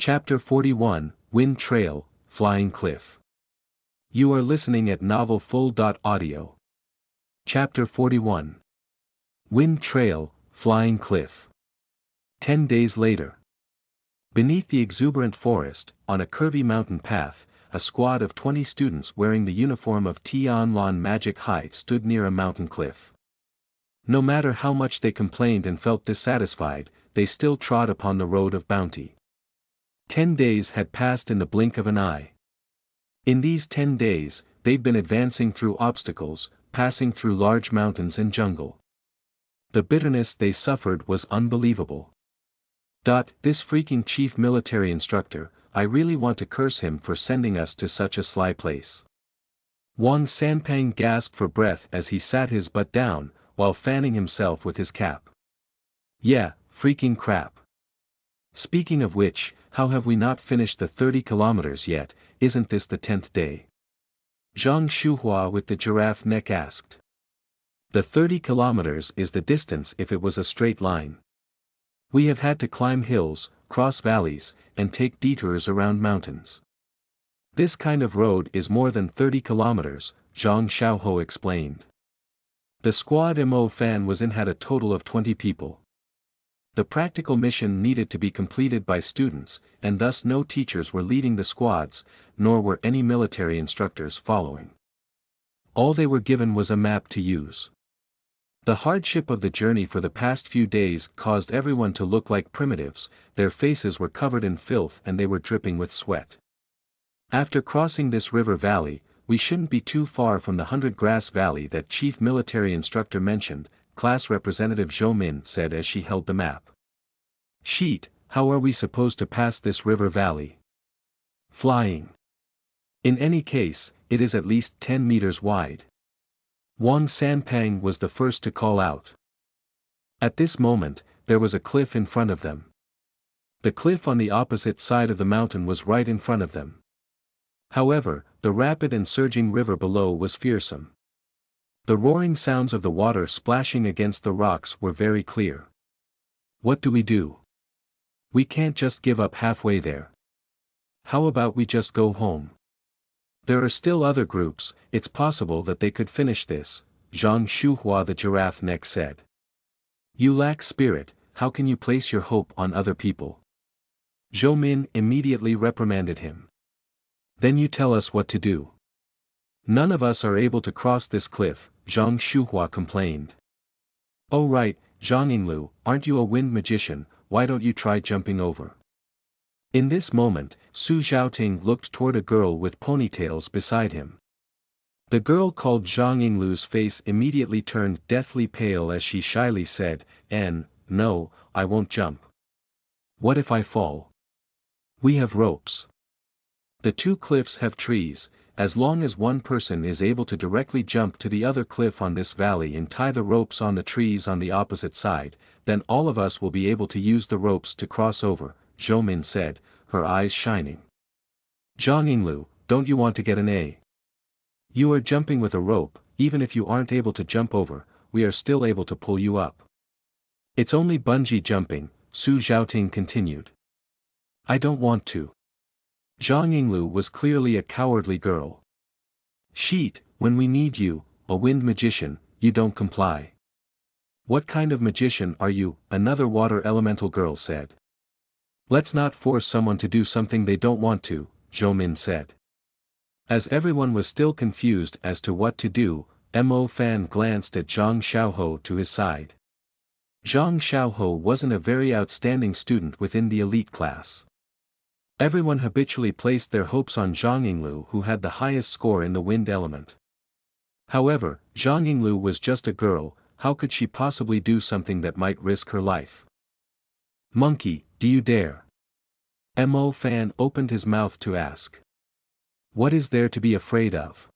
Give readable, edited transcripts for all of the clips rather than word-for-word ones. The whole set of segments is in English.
Chapter 41, Wind Trail, Flying Cliff. You are listening at novelfull.audio. Chapter 41. Wind Trail, Flying Cliff. 10 days later. Beneath the exuberant forest, on a curvy mountain path, a squad of 20 students wearing the uniform of Xuanhuan Magic High stood near a mountain cliff. No matter how much they complained and felt dissatisfied, they still trod upon the road of bounty. 10 days had passed in the blink of an eye. In these 10 days, they'd been advancing through obstacles, passing through large mountains and jungle. The bitterness they suffered was unbelievable. This freaking chief military instructor, I really want to curse him for sending us to such a sly place. Wang Sanpang gasped for breath as he sat his butt down, while fanning himself with his cap. Yeah, freaking crap. Speaking of which, how have we not finished the 30 kilometers yet? Isn't this the 10th day? Zhang Shuhua with the giraffe neck asked. The 30 kilometers is the distance if it was a straight line. We have had to climb hills, cross valleys, and take detours around mountains. This kind of road is more than 30 kilometers, Zhang Xiaoho explained. The squad Mo Fan was in had a total of 20 people. The practical mission needed to be completed by students, and thus no teachers were leading the squads, nor were any military instructors following. All they were given was a map to use. The hardship of the journey for the past few days caused everyone to look like primitives, their faces were covered in filth and they were dripping with sweat. After crossing this river valley, we shouldn't be too far from the 100-grass valley that chief military instructor mentioned, Class Representative Zhou Min said as she held the map. Sheet, how are we supposed to pass this river valley? Flying. In any case, it is at least 10 meters wide. Wang Sanpang was the first to call out. At this moment, there was a cliff in front of them. The cliff on the opposite side of the mountain was right in front of them. However, the rapid and surging river below was fearsome. The roaring sounds of the water splashing against the rocks were very clear. What do we do? We can't just give up halfway there. How about we just go home? There are still other groups, it's possible that they could finish this, Zhang Shuhua the giraffe neck said. You lack spirit, how can you place your hope on other people? Zhou Min immediately reprimanded him. Then you tell us what to do. None of us are able to cross this cliff, Zhang Shuhua complained. Oh right, Zhang Yinglu, aren't you a wind magician, why don't you try jumping over? In this moment, Su Zhaoting looked toward a girl with ponytails beside him. The girl called Zhang Yinglu's face immediately turned deathly pale as she shyly said, No, I won't jump. What if I fall? We have ropes. The two cliffs have trees. As long as one person is able to directly jump to the other cliff on this valley and tie the ropes on the trees on the opposite side, then all of us will be able to use the ropes to cross over, Zhou Min said, her eyes shining. Zhang Yinglu, don't you want to get an A? You are jumping with a rope, even if you aren't able to jump over, we are still able to pull you up. It's only bungee jumping, Su Zhaoting continued. I don't want to. Zhang Yinglu was clearly a cowardly girl. Sheet, when we need you, a wind magician, you don't comply. What kind of magician are you? Another water elemental girl said. Let's not force someone to do something they don't want to, Zhou Min said. As everyone was still confused as to what to do, Mo Fan glanced at Zhang Xiaoho to his side. Zhang Xiaoho wasn't a very outstanding student within the elite class. Everyone habitually placed their hopes on Zhang Yinglu who had the highest score in the wind element. However, Zhang Yinglu was just a girl, how could she possibly do something that might risk her life? Monkey, do you dare? Mo Fan opened his mouth to ask. What is there to be afraid of?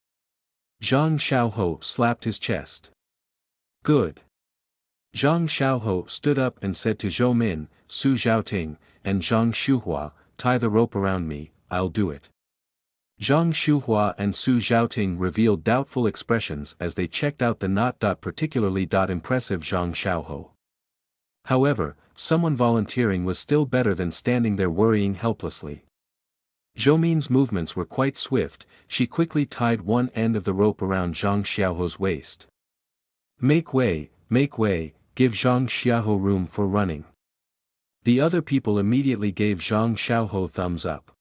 Zhang Xiaoho slapped his chest. Good. Zhang Xiaoho stood up and said to Zhou Min, Su Zhaoting, and Zhang Shuhua, tie the rope around me, I'll do it. Zhang Shuhua and Su Zhaoting revealed doubtful expressions as they checked out the not. Particularly impressive Zhang Xiaoho. However, someone volunteering was still better than standing there worrying helplessly. Zhoumin's movements were quite swift. She quickly tied one end of the rope around Zhang Xiaoho's waist. Make way, give Zhang Xiaoho room for running. The other people immediately gave Zhang Xiaoho thumbs up.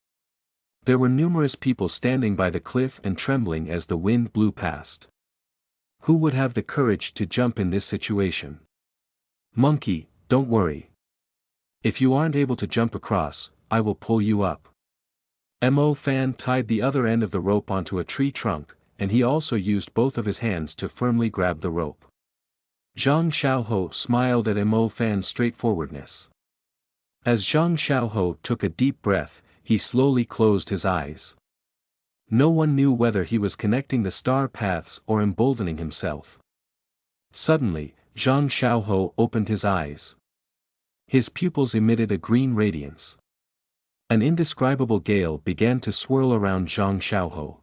There were numerous people standing by the cliff and trembling as the wind blew past. Who would have the courage to jump in this situation? Monkey, don't worry. If you aren't able to jump across, I will pull you up. Mo Fan tied the other end of the rope onto a tree trunk, and he also used both of his hands to firmly grab the rope. Zhang Xiaoho smiled at Mo Fan's straightforwardness. As Zhang Xiaoho took a deep breath, he slowly closed his eyes. No one knew whether he was connecting the star paths or emboldening himself. Suddenly, Zhang Xiaoho opened his eyes. His pupils emitted a green radiance. An indescribable gale began to swirl around Zhang Xiaoho.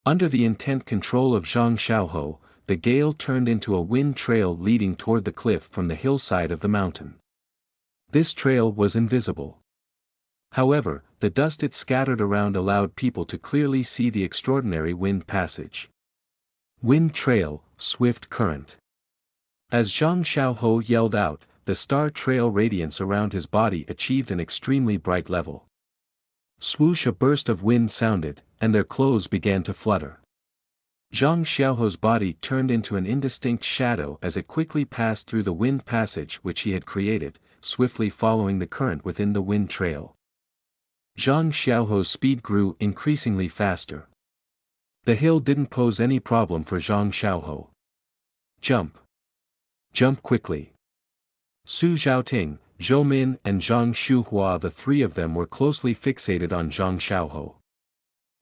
Under the intent control of Zhang Xiaoho, the gale turned into a wind trail leading toward the cliff from the hillside of the mountain. This trail was invisible. However, the dust it scattered around allowed people to clearly see the extraordinary wind passage. Wind trail, swift current. As Zhang Xiaoho yelled out, the star trail radiance around his body achieved an extremely bright level. Swoosh, a burst of wind sounded, and their clothes began to flutter. Zhang Xiaoho's body turned into an indistinct shadow as it quickly passed through the wind passage which he had created, swiftly following the current within the wind trail. Zhang Xiaoho's speed grew increasingly faster. The hill didn't pose any problem for Zhang Xiaoho. Jump! Jump quickly! Su Zhaoting, Zhou Min and Zhang Xuhua, the three of them were closely fixated on Zhang Xiaoho.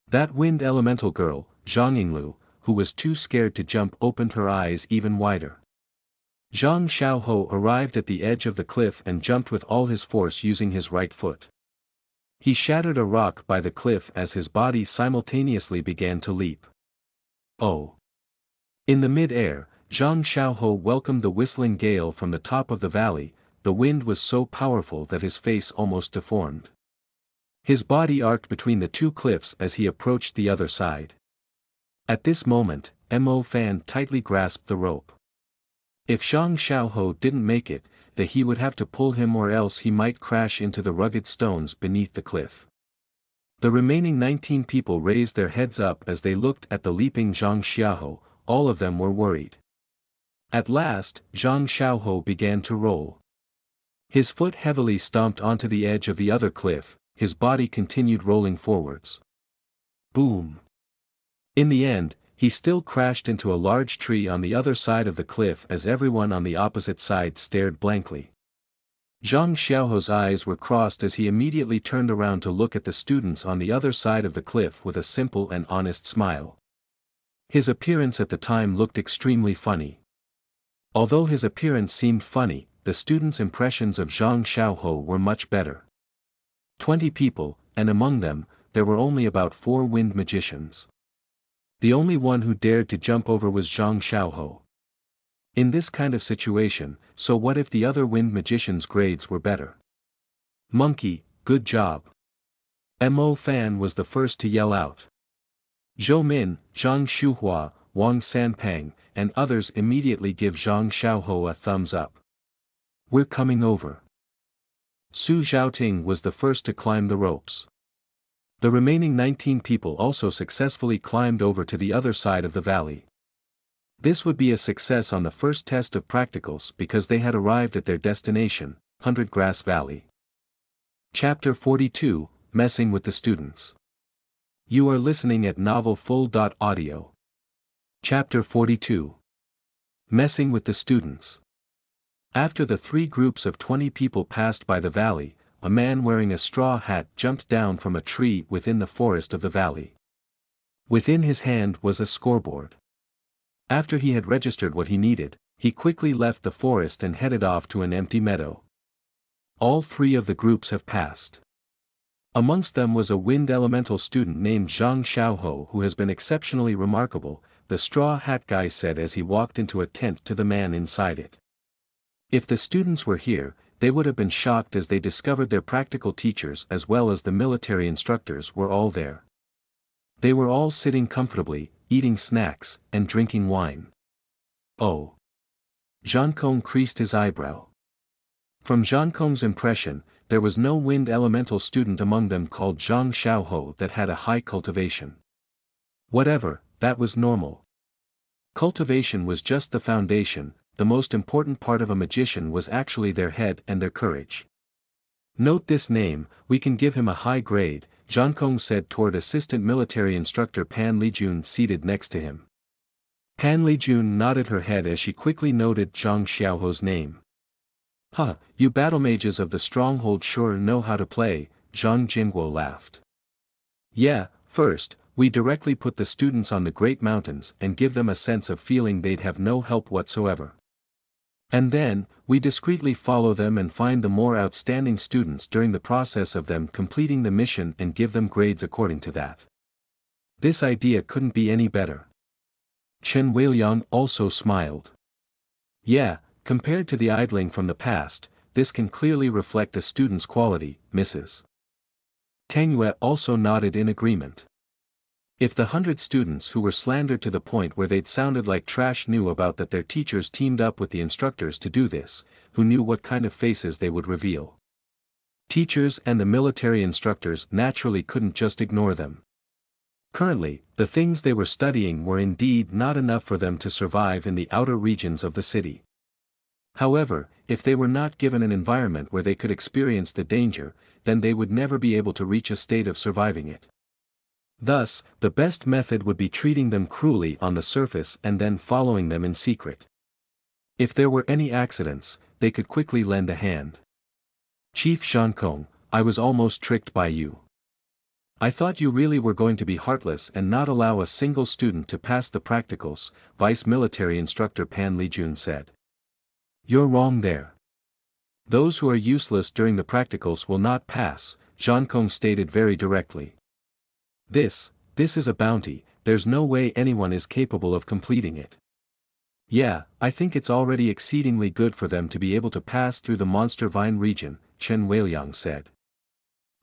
That wind elemental girl, Zhang Yinglu, who was too scared to jump, opened her eyes even wider. Zhang Xiaoho arrived at the edge of the cliff and jumped with all his force using his right foot. He shattered a rock by the cliff as his body simultaneously began to leap. Oh! In the mid-air, Zhang Xiaoho welcomed the whistling gale from the top of the valley. The wind was so powerful that his face almost deformed. His body arced between the two cliffs as he approached the other side. At this moment, Mo Fan tightly grasped the rope. If Zhang Xiaoho didn't make it, then he would have to pull him, or else he might crash into the rugged stones beneath the cliff. The remaining 19 people raised their heads up as they looked at the leaping Zhang Xiaoho. All of them were worried. At last, Zhang Xiaoho began to roll. His foot heavily stomped onto the edge of the other cliff, his body continued rolling forwards. Boom! In the end, he still crashed into a large tree on the other side of the cliff as everyone on the opposite side stared blankly. Zhang Xiaoho's eyes were crossed as he immediately turned around to look at the students on the other side of the cliff with a simple and honest smile. His appearance at the time looked extremely funny. Although his appearance seemed funny, the students' impressions of Zhang Xiaoho were much better. 20 people, and among them, there were only about 4 wind magicians. The only one who dared to jump over was Zhang Xiaoho. In this kind of situation, so what if the other wind magicians' grades were better? Monkey, good job. Mo Fan was the first to yell out. Zhou Min, Zhang Xuhua, Wang Sanpeng, and others immediately give Zhang Xiaoho a thumbs up. We're coming over. Su Zhaoting was the first to climb the ropes. The remaining 19 people also successfully climbed over to the other side of the valley. This would be a success on the first test of practicals because they had arrived at their destination, 100 Grass Valley. Chapter 42, Messing with the Students. You are listening at novelfull.audio. Chapter 42. Messing with the Students. After the 3 groups of 20 people passed by the valley, a man wearing a straw hat jumped down from a tree within the forest of the valley. Within his hand was a scoreboard. After he had registered what he needed, he quickly left the forest and headed off to an empty meadow. All 3 of the groups have passed. Amongst them was a wind elemental student named Zhang Xiaoho who has been exceptionally remarkable, the straw hat guy said as he walked into a tent to the man inside it. If the students were here, they would have been shocked as they discovered their practical teachers as well as the military instructors were all there. They were all sitting comfortably, eating snacks, and drinking wine. Oh! Xuanhuan creased his eyebrow. From Xuanhuan's impression, there was no wind elemental student among them called Zhang Xiaohou that had a high cultivation. Whatever, that was normal. Cultivation was just the foundation, the most important part of a magician was actually their head and their courage. Note this name, we can give him a high grade, Xuanhuan said toward assistant military instructor Pan Lijun seated next to him. Pan Lijun nodded her head as she quickly noted Zhang Xiaohou's name. Huh, you battle mages of the stronghold sure know how to play, Zhang Jingguo laughed. Yeah, first, we directly put the students on the Great Mountains and give them a sense of feeling they'd have no help whatsoever. And then, we discreetly follow them and find the more outstanding students during the process of them completing the mission and give them grades according to that. This idea couldn't be any better. Chen Weiliang also smiled. Yeah, compared to the idling from the past, this can clearly reflect the student's quality, Mrs. Tangyue also nodded in agreement. If the 100 students who were slandered to the point where they'd sounded like trash knew about that their teachers teamed up with the instructors to do this, who knew what kind of faces they would reveal? Teachers and the military instructors naturally couldn't just ignore them. Currently, the things they were studying were indeed not enough for them to survive in the outer regions of the city. However, if they were not given an environment where they could experience the danger, then they would never be able to reach a state of surviving it. Thus, the best method would be treating them cruelly on the surface and then following them in secret. If there were any accidents, they could quickly lend a hand. Chief Xuanhuan, I was almost tricked by you. I thought you really were going to be heartless and not allow a single student to pass the practicals, Vice Military Instructor Pan Lijun said. You're wrong there. Those who are useless during the practicals will not pass, Xuanhuan stated very directly. This is a bounty, there's no way anyone is capable of completing it. Yeah, I think it's already exceedingly good for them to be able to pass through the Monster Vine region, Chen Weiliang said.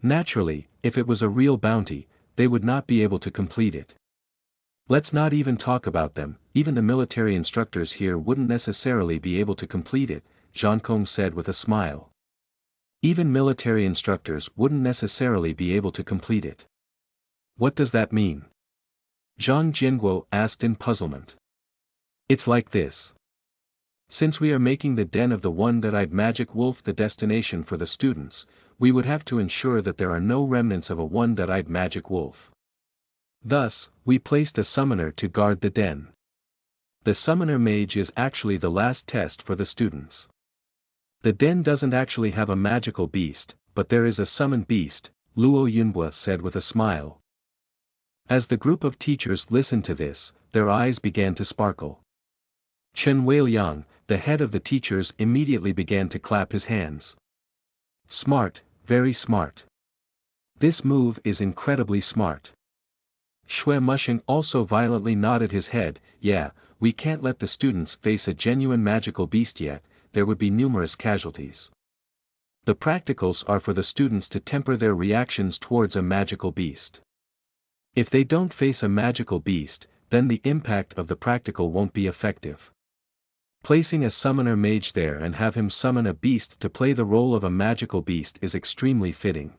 Naturally, if it was a real bounty, they would not be able to complete it. Let's not even talk about them, even the military instructors here wouldn't necessarily be able to complete it, Xuanhuan said with a smile. Even military instructors wouldn't necessarily be able to complete it. What does that mean? Zhang Jingguo asked in puzzlement. It's like this. Since we are making the den of the one-eyed magic wolf the destination for the students, we would have to ensure that there are no remnants of a one-eyed magic wolf. Thus, we placed a summoner to guard the den. The summoner mage is actually the last test for the students. The den doesn't actually have a magical beast, but there is a summoned beast, Luo Yunhua said with a smile. As the group of teachers listened to this, their eyes began to sparkle. Chen Weiliang, the head of the teachers, immediately began to clap his hands. Smart, very smart. This move is incredibly smart. Xuanhuan also violently nodded his head. Yeah, we can't let the students face a genuine magical beast yet, there would be numerous casualties. The practicals are for the students to temper their reactions towards a magical beast. If they don't face a magical beast, then the impact of the practical won't be effective. Placing a summoner mage there and have him summon a beast to play the role of a magical beast is extremely fitting.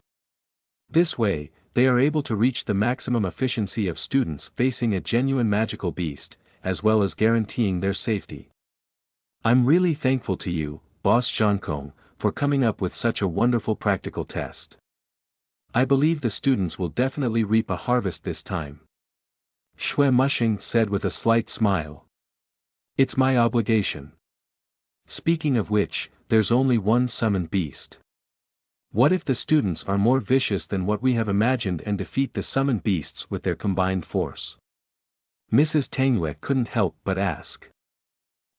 This way, they are able to reach the maximum efficiency of students facing a genuine magical beast, as well as guaranteeing their safety. I'm really thankful to you, Boss Xuanhuan, for coming up with such a wonderful practical test. I believe the students will definitely reap a harvest this time. Xuanhuan said with a slight smile. It's my obligation. Speaking of which, there's only one summoned beast. What if the students are more vicious than what we have imagined and defeat the summoned beasts with their combined force? Mrs. Tangyue couldn't help but ask.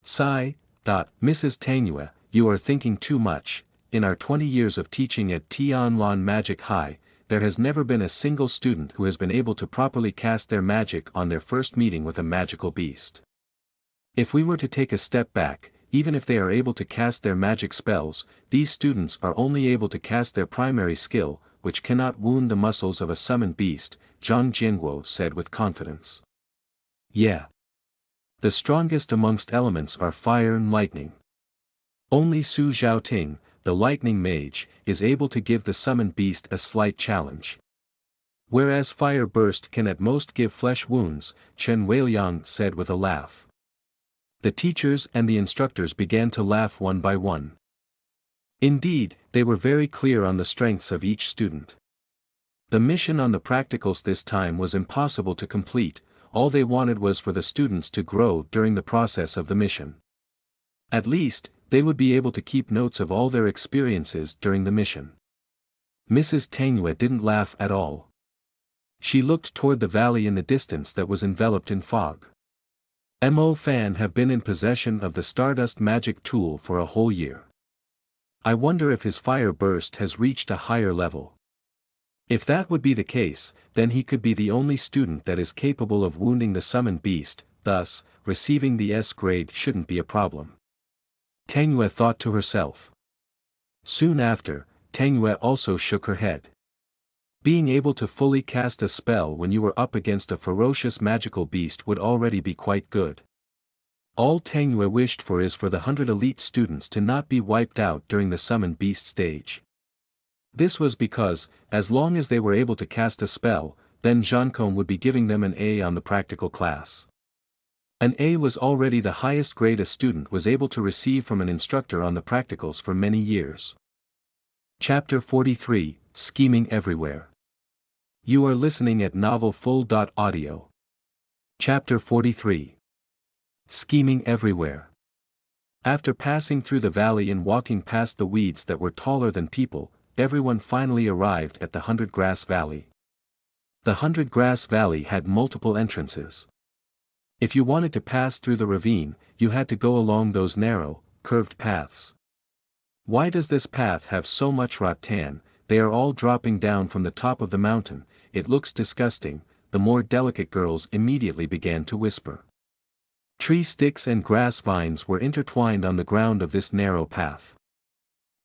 Sigh. Mrs. Tangyue, you are thinking too much. In our 20 years of teaching at Tianlan Magic High, there has never been a single student who has been able to properly cast their magic on their first meeting with a magical beast. If we were to take a step back, even if they are able to cast their magic spells, these students are only able to cast their primary skill, which cannot wound the muscles of a summoned beast, Zhang Jianguo said with confidence. Yeah. The strongest amongst elements are fire and lightning. Only Su Zhaoting, the lightning mage, is able to give the summoned beast a slight challenge. Whereas fire burst can at most give flesh wounds, Chen Weiliang said with a laugh. The teachers and the instructors began to laugh one by one. Indeed, they were very clear on the strengths of each student. The mission on the practicals this time was impossible to complete, all they wanted was for the students to grow during the process of the mission. At least, they would be able to keep notes of all their experiences during the mission. Mrs. Tangyue didn't laugh at all. She looked toward the valley in the distance that was enveloped in fog. Mo Fan have been in possession of the Stardust magic tool for a whole year. I wonder if his fire burst has reached a higher level. If that would be the case, then he could be the only student that is capable of wounding the summoned beast, thus, receiving the S grade shouldn't be a problem. Tangyue thought to herself. Soon after, Tangyue also shook her head. Being able to fully cast a spell when you were up against a ferocious magical beast would already be quite good. All Tangyue wished for is for the 100 elite students to not be wiped out during the summoned beast stage. This was because, as long as they were able to cast a spell, then Zhankong would be giving them an A on the practical class. An A was already the highest grade a student was able to receive from an instructor on the practicals for many years. Chapter 43, Scheming Everywhere. You are listening at novelfull.audio. Chapter 43. Scheming Everywhere. After passing through the valley and walking past the weeds that were taller than people, everyone finally arrived at the 100 Grass Valley. The 100 Grass Valley had multiple entrances. If you wanted to pass through the ravine, you had to go along those narrow, curved paths. Why does this path have so much rattan? They are all dropping down from the top of the mountain, it looks disgusting, the more delicate girls immediately began to whisper. Tree sticks and grass vines were intertwined on the ground of this narrow path.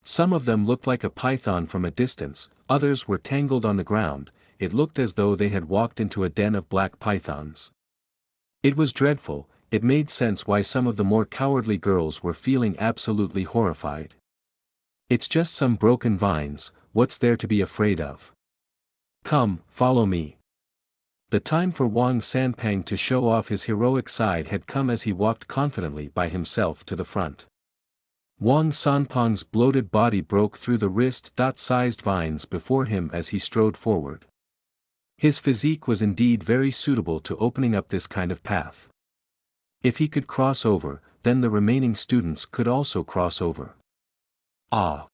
Some of them looked like a python from a distance, others were tangled on the ground, it looked as though they had walked into a den of black pythons. It was dreadful, it made sense why some of the more cowardly girls were feeling absolutely horrified. It's just some broken vines, what's there to be afraid of? Come, follow me. The time for Wang Sanpang to show off his heroic side had come as he walked confidently by himself to the front. Wang Sanpang's bloated body broke through the wrist-sized vines before him as he strode forward. His physique was indeed very suitable to opening up this kind of path. If he could cross over, then the remaining students could also cross over. Ah!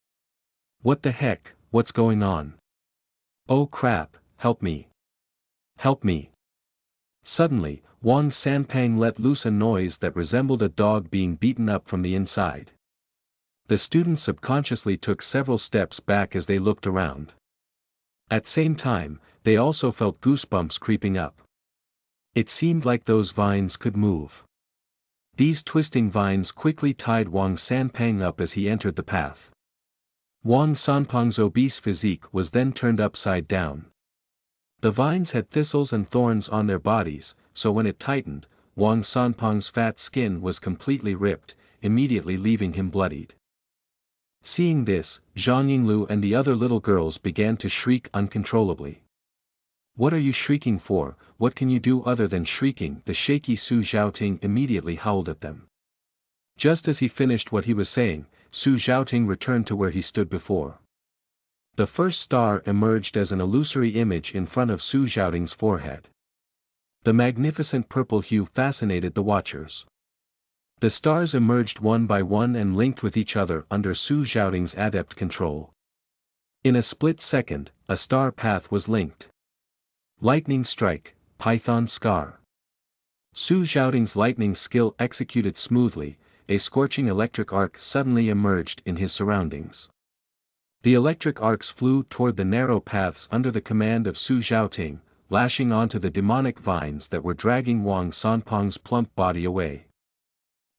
What the heck, what's going on? Oh crap, help me! Help me! Suddenly, Wang Sanpang let loose a noise that resembled a dog being beaten up from the inside. The students subconsciously took several steps back as they looked around. At same time, they also felt goosebumps creeping up. It seemed like those vines could move. These twisting vines quickly tied Wang Sanpang up as he entered the path. Wang Sanpang's obese physique was then turned upside down. The vines had thistles and thorns on their bodies, so when it tightened, Wang Sanpang's fat skin was completely ripped, immediately leaving him bloodied. Seeing this, Zhang Yinglu and the other little girls began to shriek uncontrollably. What are you shrieking for? What can you do other than shrieking? The shaky Su Zhaoting immediately howled at them. Just as he finished what he was saying, Su Zhaoting returned to where he stood before. The first star emerged as an illusory image in front of Su Zhaoting's forehead. The magnificent purple hue fascinated the watchers. The stars emerged one by one and linked with each other under Su Zhaoting's adept control. In a split second, a star path was linked. Lightning strike, Python scar. Su Zhaoting's lightning skill executed smoothly, a scorching electric arc suddenly emerged in his surroundings. The electric arcs flew toward the narrow paths under the command of Su Zhaoting, lashing onto the demonic vines that were dragging Wang Sanpang's plump body away.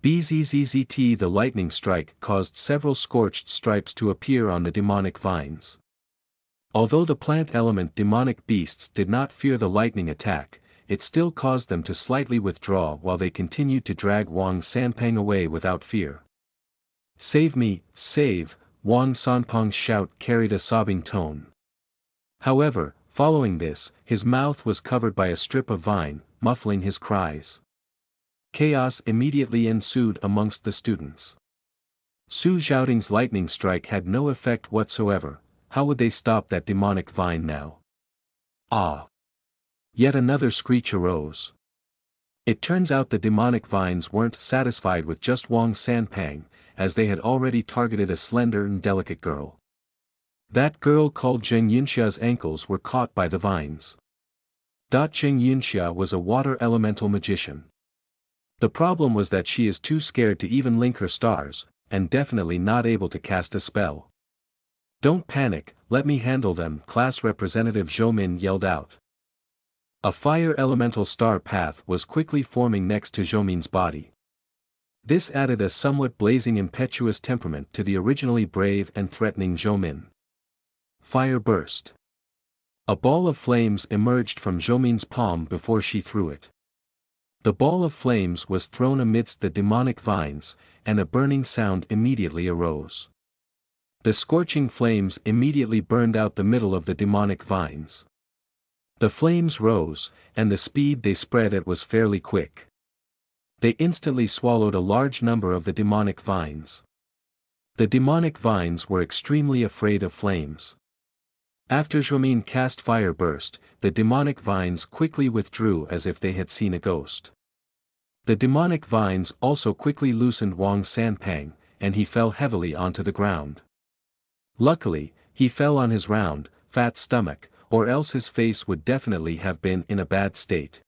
Bzzzt. The lightning strike caused several scorched stripes to appear on the demonic vines. Although the plant element demonic beasts did not fear the lightning attack, it still caused them to slightly withdraw while they continued to drag Wang Sanpang away without fear. "Save me, save!" Wang Sanpang's shout carried a sobbing tone. However, following this, his mouth was covered by a strip of vine, muffling his cries. Chaos immediately ensued amongst the students. Su Xiaoting's lightning strike had no effect whatsoever. How would they stop that demonic vine now? Ah! Yet another screech arose. It turns out the demonic vines weren't satisfied with just Wang Sanpang, as they had already targeted a slender and delicate girl. That girl called Zheng Yunxia's ankles were caught by the vines. Zheng Yunxia was a water elemental magician. The problem was that she is too scared to even link her stars, and definitely not able to cast a spell. "Don't panic, let me handle them," class representative Zhou Min yelled out. A fire elemental star path was quickly forming next to Zhou Min's body. This added a somewhat blazing impetuous temperament to the originally brave and threatening Zhou Min. Fire burst. A ball of flames emerged from Zhou Min's palm before she threw it. The ball of flames was thrown amidst the demonic vines, and a burning sound immediately arose. The scorching flames immediately burned out the middle of the demonic vines. The flames rose, and the speed they spread at was fairly quick. They instantly swallowed a large number of the demonic vines. The demonic vines were extremely afraid of flames. After Zhou Min cast Fire Burst, the demonic vines quickly withdrew as if they had seen a ghost. The demonic vines also quickly loosened Wang Sanpang, and he fell heavily onto the ground. Luckily, he fell on his round, fat stomach, or else his face would definitely have been in a bad state.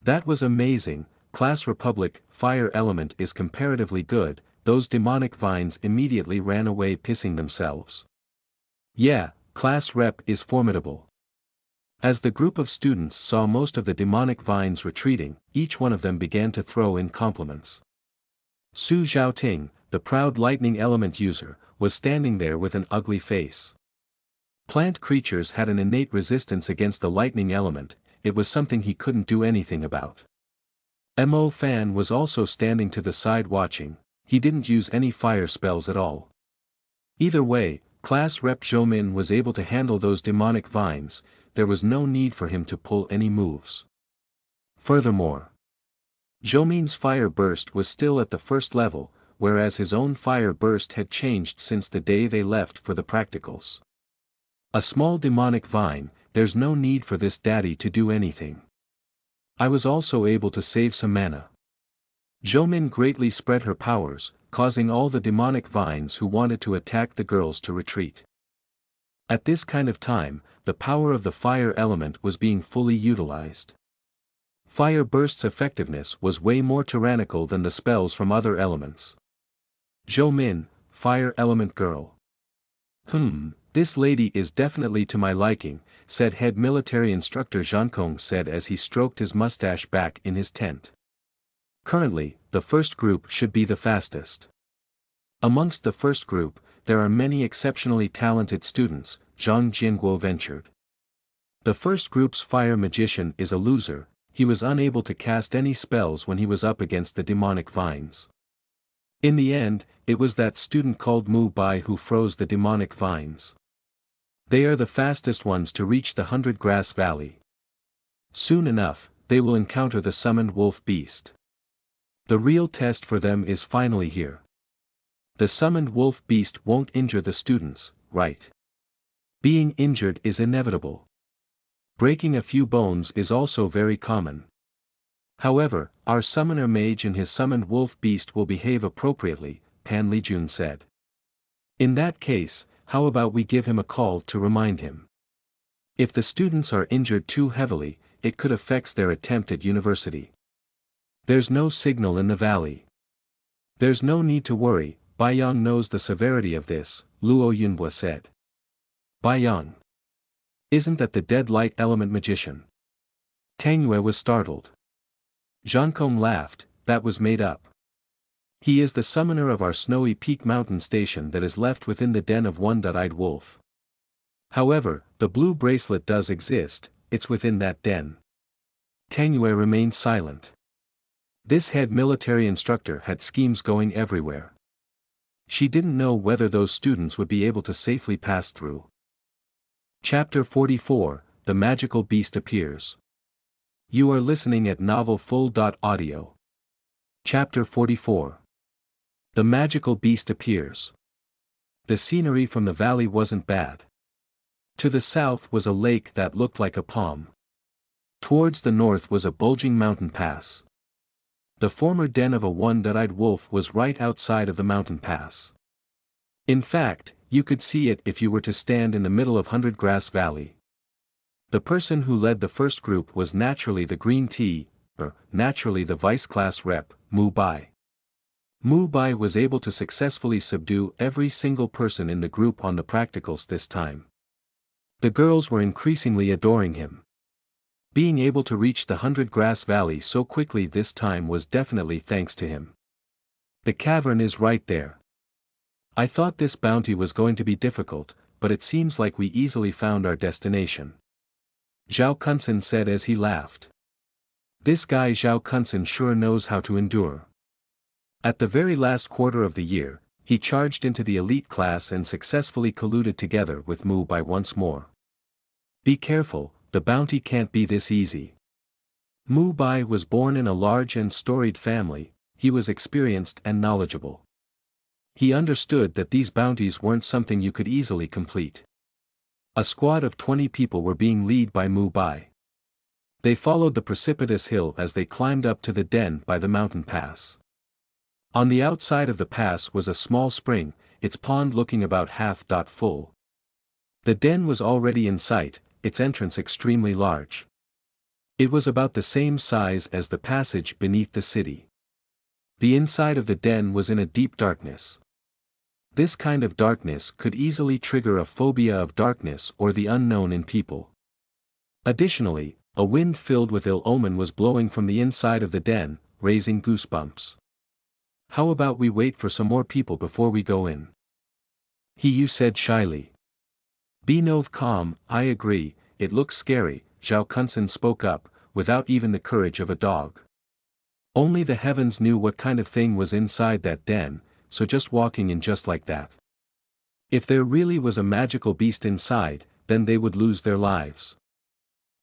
That was amazing. Class Republic, fire element is comparatively good. Those demonic vines immediately ran away pissing themselves. Yeah, class rep is formidable. As the group of students saw most of the demonic vines retreating, each one of them began to throw in compliments. Su Xiaoting, the proud lightning element user, was standing there with an ugly face. Plant creatures had an innate resistance against the lightning element, it was something he couldn't do anything about. Mo Fan was also standing to the side watching, he didn't use any fire spells at all. Either way, class rep Zhou Min was able to handle those demonic vines, there was no need for him to pull any moves. Furthermore, Zhou Min's fire burst was still at the first level, whereas his own fire burst had changed since the day they left for the practicals. A small demonic vine, there's no need for this daddy to do anything. I was also able to save some mana. Zhou Min greatly spread her powers, causing all the demonic vines who wanted to attack the girls to retreat. At this kind of time, the power of the fire element was being fully utilized. Fire burst's effectiveness was way more tyrannical than the spells from other elements. Zhou Min, fire element girl. This lady is definitely to my liking, said head military instructor Xuanhuan said as he stroked his mustache back in his tent. Currently, the first group should be the fastest. Amongst the first group, there are many exceptionally talented students, Zhang Jianguo ventured. The first group's fire magician is a loser, he was unable to cast any spells when he was up against the demonic vines. In the end, it was that student called Mu Bai who froze the demonic vines. They are the fastest ones to reach the 100 Grass Valley. Soon enough, they will encounter the summoned wolf beast. The real test for them is finally here. The summoned wolf beast won't injure the students, right? Being injured is inevitable. Breaking a few bones is also very common. However, our summoner mage and his summoned wolf beast will behave appropriately, Pan Lijun said. In that case, how about we give him a call to remind him? If the students are injured too heavily, it could affect their attempt at university. There's no signal in the valley. There's no need to worry, Baiyang knows the severity of this, Luo Yunhua said. Baiyang? Isn't that the dead light element magician? Tangyue was startled. Zhankong laughed, that was made up. He is the summoner of our Snowy Peak mountain station that is left within the den of one-eyed wolf. However, the blue bracelet does exist, it's within that den. Tangyue remained silent. This head military instructor had schemes going everywhere. She didn't know whether those students would be able to safely pass through. Chapter 44, The Magical Beast Appears. You are listening at novelfull.audio. Chapter 44. The Magical Beast Appears. The scenery from the valley wasn't bad. To the south was a lake that looked like a palm. Towards the north was a bulging mountain pass. The former den of a one-eyed wolf was right outside of the mountain pass. In fact, you could see it if you were to stand in the middle of Hundred Grass Valley. The person who led the first group was naturally the green tea, naturally the vice-class rep, Mu Bai. Mu Bai was able to successfully subdue every single person in the group on the practicals this time. The girls were increasingly adoring him. Being able to reach the Hundred Grass Valley so quickly this time was definitely thanks to him. The cavern is right there. I thought this bounty was going to be difficult, but it seems like we easily found our destination. Zhao Kunsen said as he laughed. This guy Zhao Kunsen sure knows how to endure. At the very last quarter of the year, he charged into the elite class and successfully colluded together with Mu Bai once more. Be careful, the bounty can't be this easy. Mu Bai was born in a large and storied family, he was experienced and knowledgeable. He understood that these bounties weren't something you could easily complete. A squad of 20 people were being led by Mu Bai. They followed the precipitous hill as they climbed up to the den by the mountain pass. On the outside of the pass was a small spring, its pond looking about half full. The den was already in sight, its entrance extremely large. It was about the same size as the passage beneath the city. The inside of the den was in a deep darkness. This kind of darkness could easily trigger a phobia of darkness or the unknown in people. Additionally, a wind filled with ill omen was blowing from the inside of the den, raising goosebumps. How about we wait for some more people before we go in? He said shyly. Be calm, I agree, it looks scary, Zhao Kunsen spoke up, without even the courage of a dog. Only the heavens knew what kind of thing was inside that den, so just walking in just like that. If there really was a magical beast inside, then they would lose their lives.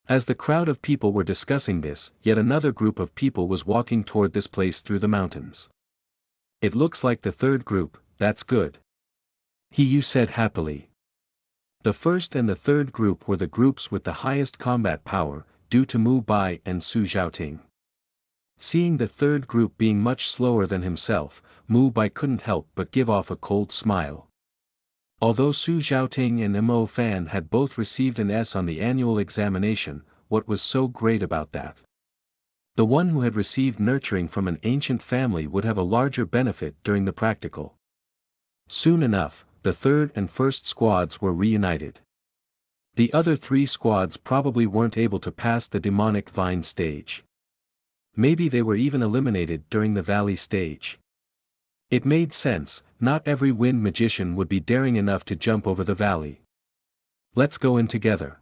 As the crowd of people were discussing this, yet another group of people was walking toward this place through the mountains. It looks like the third group, that's good. He said happily. The first and the third group were the groups with the highest combat power, due to Mu Bai and Su Zhaoting. Seeing the third group being much slower than himself, Mu Bai couldn't help but give off a cold smile. Although Su Zhaoting and Mo Fan had both received an S on the annual examination, what was so great about that? The one who had received nurturing from an ancient family would have a larger benefit during the practical. Soon enough, the third and first squads were reunited. The other three squads probably weren't able to pass the demonic vine stage. Maybe they were even eliminated during the valley stage. It made sense, not every wind magician would be daring enough to jump over the valley. Let's go in together.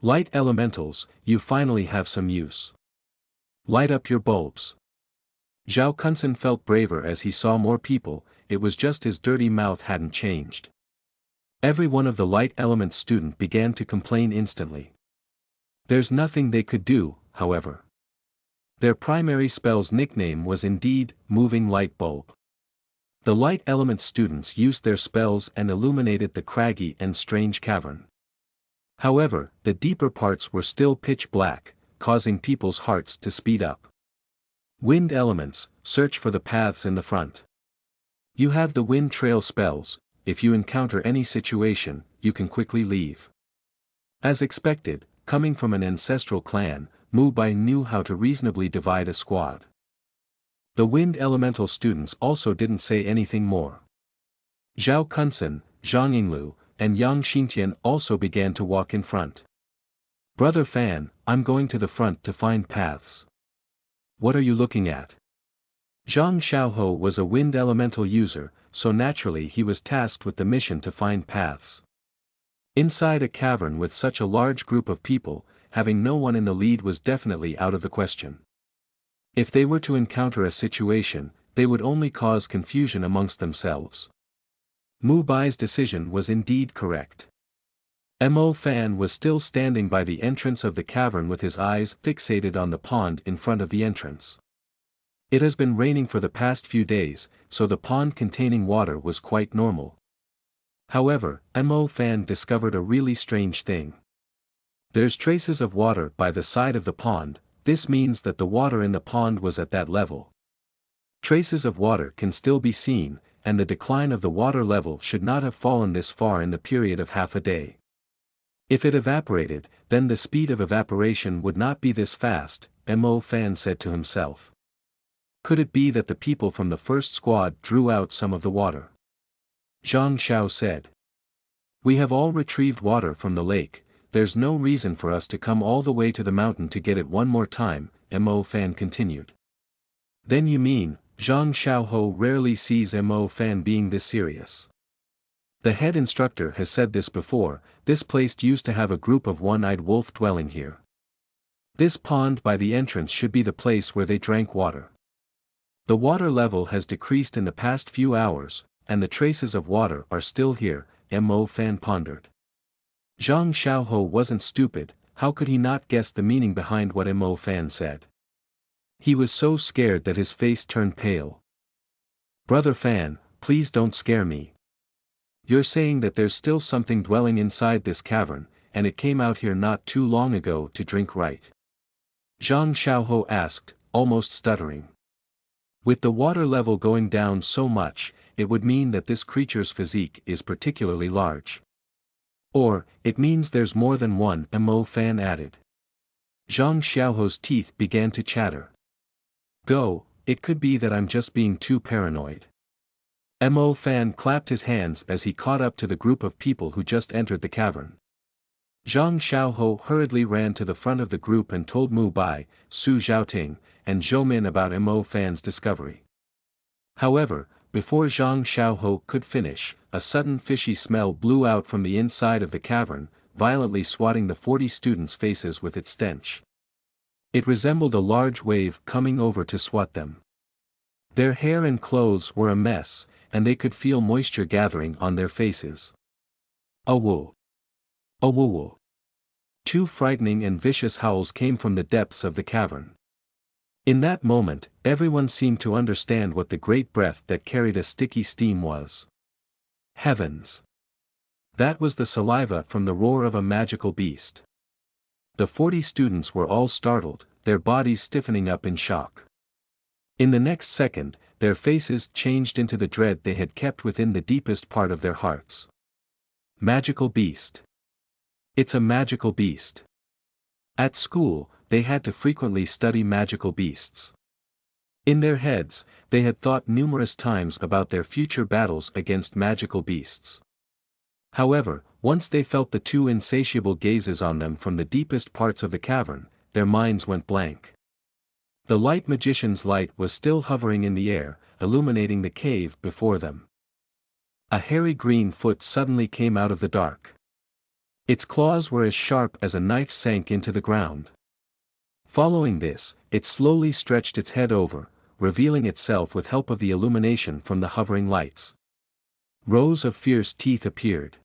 Light elementals, you finally have some use. Light up your bulbs. Zhao Kunsen felt braver as he saw more people, it was just his dirty mouth hadn't changed. Every one of the light element student began to complain instantly. There's nothing they could do, however. Their primary spell's nickname was indeed, Moving Light Bulb. The light element students used their spells and illuminated the craggy and strange cavern. However, the deeper parts were still pitch black, causing people's hearts to speed up. Wind elements, search for the paths in the front. You have the wind trail spells, if you encounter any situation, you can quickly leave. As expected, coming from an ancestral clan, Mu Bai knew how to reasonably divide a squad. The wind elemental students also didn't say anything more. Zhao Kunsen, Zhang Yinglu, and Yang Xintian also began to walk in front. Brother Fan, I'm going to the front to find paths. What are you looking at? Zhang Xiaohou was a wind elemental user, so naturally he was tasked with the mission to find paths. Inside a cavern with such a large group of people, having no one in the lead was definitely out of the question. If they were to encounter a situation, they would only cause confusion amongst themselves. Mu Bai's decision was indeed correct. Mo Fan was still standing by the entrance of the cavern with his eyes fixated on the pond in front of the entrance. It has been raining for the past few days, so the pond containing water was quite normal. However, Mo Fan discovered a really strange thing. There's traces of water by the side of the pond. This means that the water in the pond was at that level. Traces of water can still be seen, and the decline of the water level should not have fallen this far in the period of half a day. If it evaporated, then the speed of evaporation would not be this fast, Mo Fan said to himself. Could it be that the people from the first squad drew out some of the water? Zhang Xiao said. We have all retrieved water from the lake, there's no reason for us to come all the way to the mountain to get it one more time, Mo Fan continued. Then you mean, Zhang Xiaohou rarely sees Mo Fan being this serious. The head instructor has said this before, this place used to have a group of one-eyed wolf dwelling here. This pond by the entrance should be the place where they drank water. The water level has decreased in the past few hours, and the traces of water are still here, Mo Fan pondered. Zhang Xiaohou wasn't stupid, how could he not guess the meaning behind what Mo Fan said? He was so scared that his face turned pale. Brother Fan, please don't scare me. You're saying that there's still something dwelling inside this cavern, and it came out here not too long ago to drink, right? Zhang Xiaohou asked, almost stuttering. With the water level going down so much, it would mean that this creature's physique is particularly large. Or, it means there's more than one, Mo Fan added. Zhang Xiaohou's teeth began to chatter. Go, it could be that I'm just being too paranoid. Mo Fan clapped his hands as he caught up to the group of people who just entered the cavern. Zhang Xiaohou hurriedly ran to the front of the group and told Mu Bai, Su Zhaoting, and Zhou Min about Mo Fan's discovery. However, before Zhang Xiaohou could finish, a sudden fishy smell blew out from the inside of the cavern, violently swatting the 40 students' faces with its stench. It resembled a large wave coming over to swat them. Their hair and clothes were a mess, and they could feel moisture gathering on their faces. Awoo! Awoo! Two frightening and vicious howls came from the depths of the cavern. In that moment, everyone seemed to understand what the great breath that carried a sticky steam was. Heavens! That was the saliva from the roar of a magical beast. The 40 students were all startled, their bodies stiffening up in shock. In the next second, their faces changed into the dread they had kept within the deepest part of their hearts. Magical beast. It's a magical beast. At school, they had to frequently study magical beasts. In their heads, they had thought numerous times about their future battles against magical beasts. However, once they felt the two insatiable gazes on them from the deepest parts of the cavern, their minds went blank. The light magician's light was still hovering in the air, illuminating the cave before them. A hairy green foot suddenly came out of the dark. Its claws were as sharp as a knife sank into the ground. Following this, it slowly stretched its head over, revealing itself with help of the illumination from the hovering lights. Rows of fierce teeth appeared.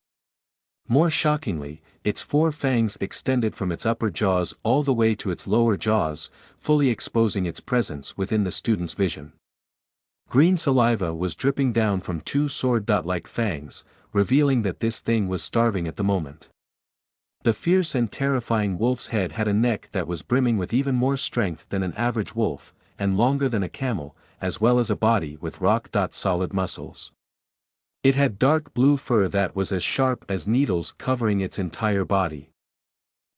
More shockingly, its 4 fangs extended from its upper jaws all the way to its lower jaws, fully exposing its presence within the student's vision. Green saliva was dripping down from 2 sword-like fangs, revealing that this thing was starving at the moment. The fierce and terrifying wolf's head had a neck that was brimming with even more strength than an average wolf, and longer than a camel, as well as a body with rock-solid muscles. It had dark blue fur that was as sharp as needles covering its entire body.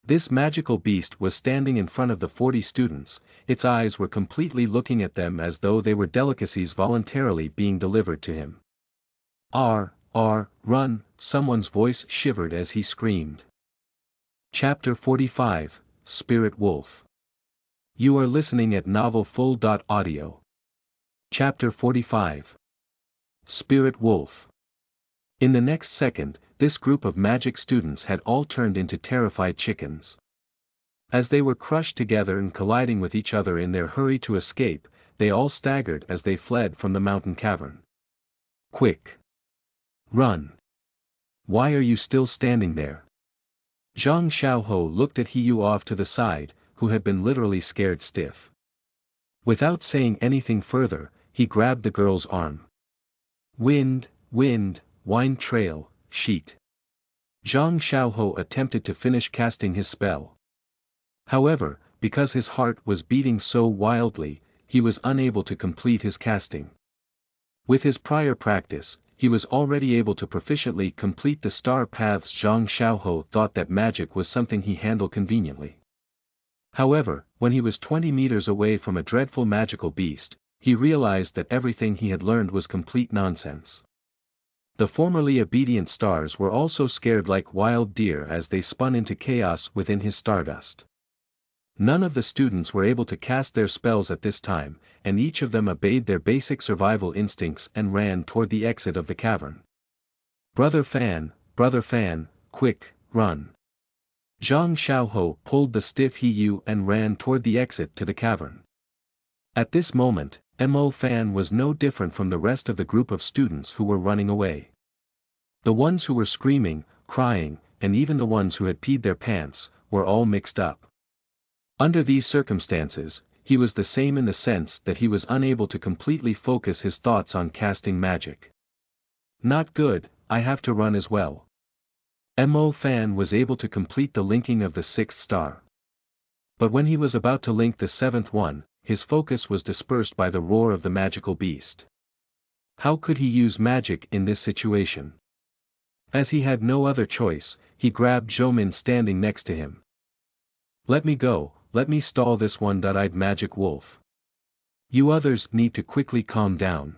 This magical beast was standing in front of the 40 students, its eyes were completely looking at them as though they were delicacies voluntarily being delivered to him. Run, someone's voice shivered as he screamed. Chapter 45, Spirit Wolf. You are listening at novelfull.audio. Chapter 45. Spirit Wolf. In the next second, this group of magic students had all turned into terrified chickens. As they were crushed together and colliding with each other in their hurry to escape, they all staggered as they fled from the mountain cavern. Quick! Run! Why are you still standing there? Zhang Xiaohou looked at Hiyu off to the side, who had been literally scared stiff. Without saying anything further, he grabbed the girl's arm. Wind, wine trail, sheet. Zhang Xiaohou attempted to finish casting his spell. However, because his heart was beating so wildly, he was unable to complete his casting. With his prior practice, he was already able to proficiently complete the star paths. Zhang Xiaohou thought that magic was something he handled conveniently. However, when he was 20 meters away from a dreadful magical beast, he realized that everything he had learned was complete nonsense. The formerly obedient stars were also scared like wild deer as they spun into chaos within his stardust. None of the students were able to cast their spells at this time, and each of them obeyed their basic survival instincts and ran toward the exit of the cavern. Brother Fan, quick, run! Zhang Xiaohou pulled the stiff Hiyu and ran toward the exit to the cavern. At this moment, Mo Fan was no different from the rest of the group of students who were running away. The ones who were screaming, crying, and even the ones who had peed their pants, were all mixed up. Under these circumstances, he was the same in the sense that he was unable to completely focus his thoughts on casting magic. Not good, I have to run as well. Mo Fan was able to complete the linking of the 6th star. But when he was about to link the 7th one, his focus was dispersed by the roar of the magical beast. How could he use magic in this situation? As he had no other choice, he grabbed Zhoumin standing next to him. Let me go, let me stall this one-eyed magic wolf. You others need to quickly calm down.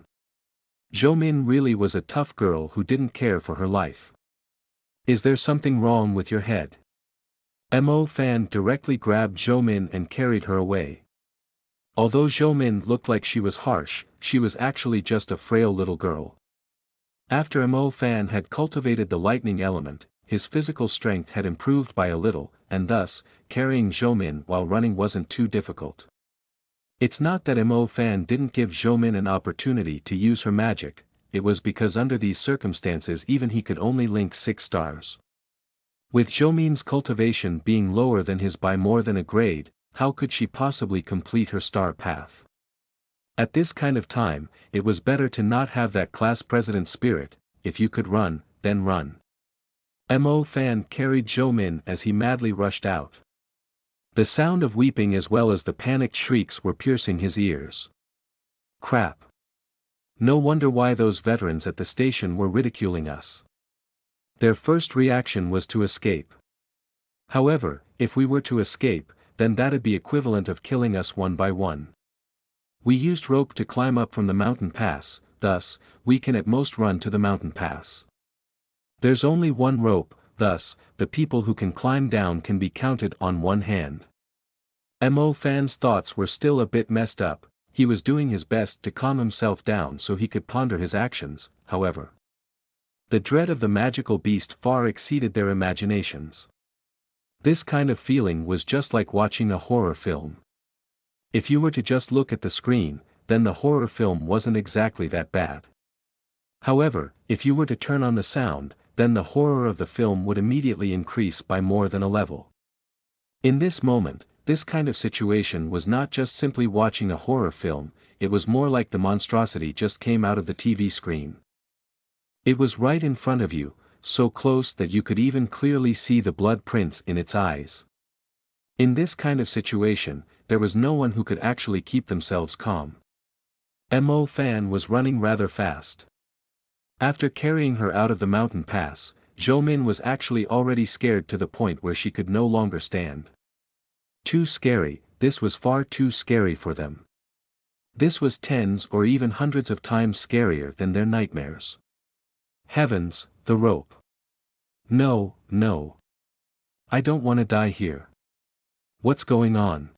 Zhoumin really was a tough girl who didn't care for her life. Is there something wrong with your head? Mo Fan directly grabbed Zhoumin and carried her away. Although Zhoumin looked like she was harsh, she was actually just a frail little girl. After Mo Fan had cultivated the lightning element, his physical strength had improved by a little, and thus, carrying Zhoumin while running wasn't too difficult. It's not that Mo Fan didn't give Zhoumin an opportunity to use her magic, it was because under these circumstances even he could only link 6 stars. With Zhoumin's cultivation being lower than his by more than a grade, how could she possibly complete her star path? At this kind of time, it was better to not have that class president spirit. If you could run, then run. Mo Fan carried Zhoumin as he madly rushed out. The sound of weeping as well as the panicked shrieks were piercing his ears. Crap. No wonder why those veterans at the station were ridiculing us. Their first reaction was to escape. However, if we were to escape, then that'd be equivalent of killing us one by one. We used rope to climb up from the mountain pass, thus, we can at most run to the mountain pass. There's only one rope, thus, the people who can climb down can be counted on one hand. Mo Fan's thoughts were still a bit messed up, he was doing his best to calm himself down so he could ponder his actions, however. The dread of the magical beast far exceeded their imaginations. This kind of feeling was just like watching a horror film. If you were to just look at the screen, then the horror film wasn't exactly that bad. However, if you were to turn on the sound, then the horror of the film would immediately increase by more than a level. In this moment, this kind of situation was not just simply watching a horror film, it was more like the monstrosity just came out of the TV screen. It was right in front of you, so close that you could even clearly see the blood prints in its eyes. In this kind of situation, there was no one who could actually keep themselves calm. Mo Fan was running rather fast. After carrying her out of the mountain pass, Zhoumin was actually already scared to the point where she could no longer stand. Too scary, this was far too scary for them. This was tens or even hundreds of times scarier than their nightmares. Heavens, the rope. No. I don't want to die here. What's going on?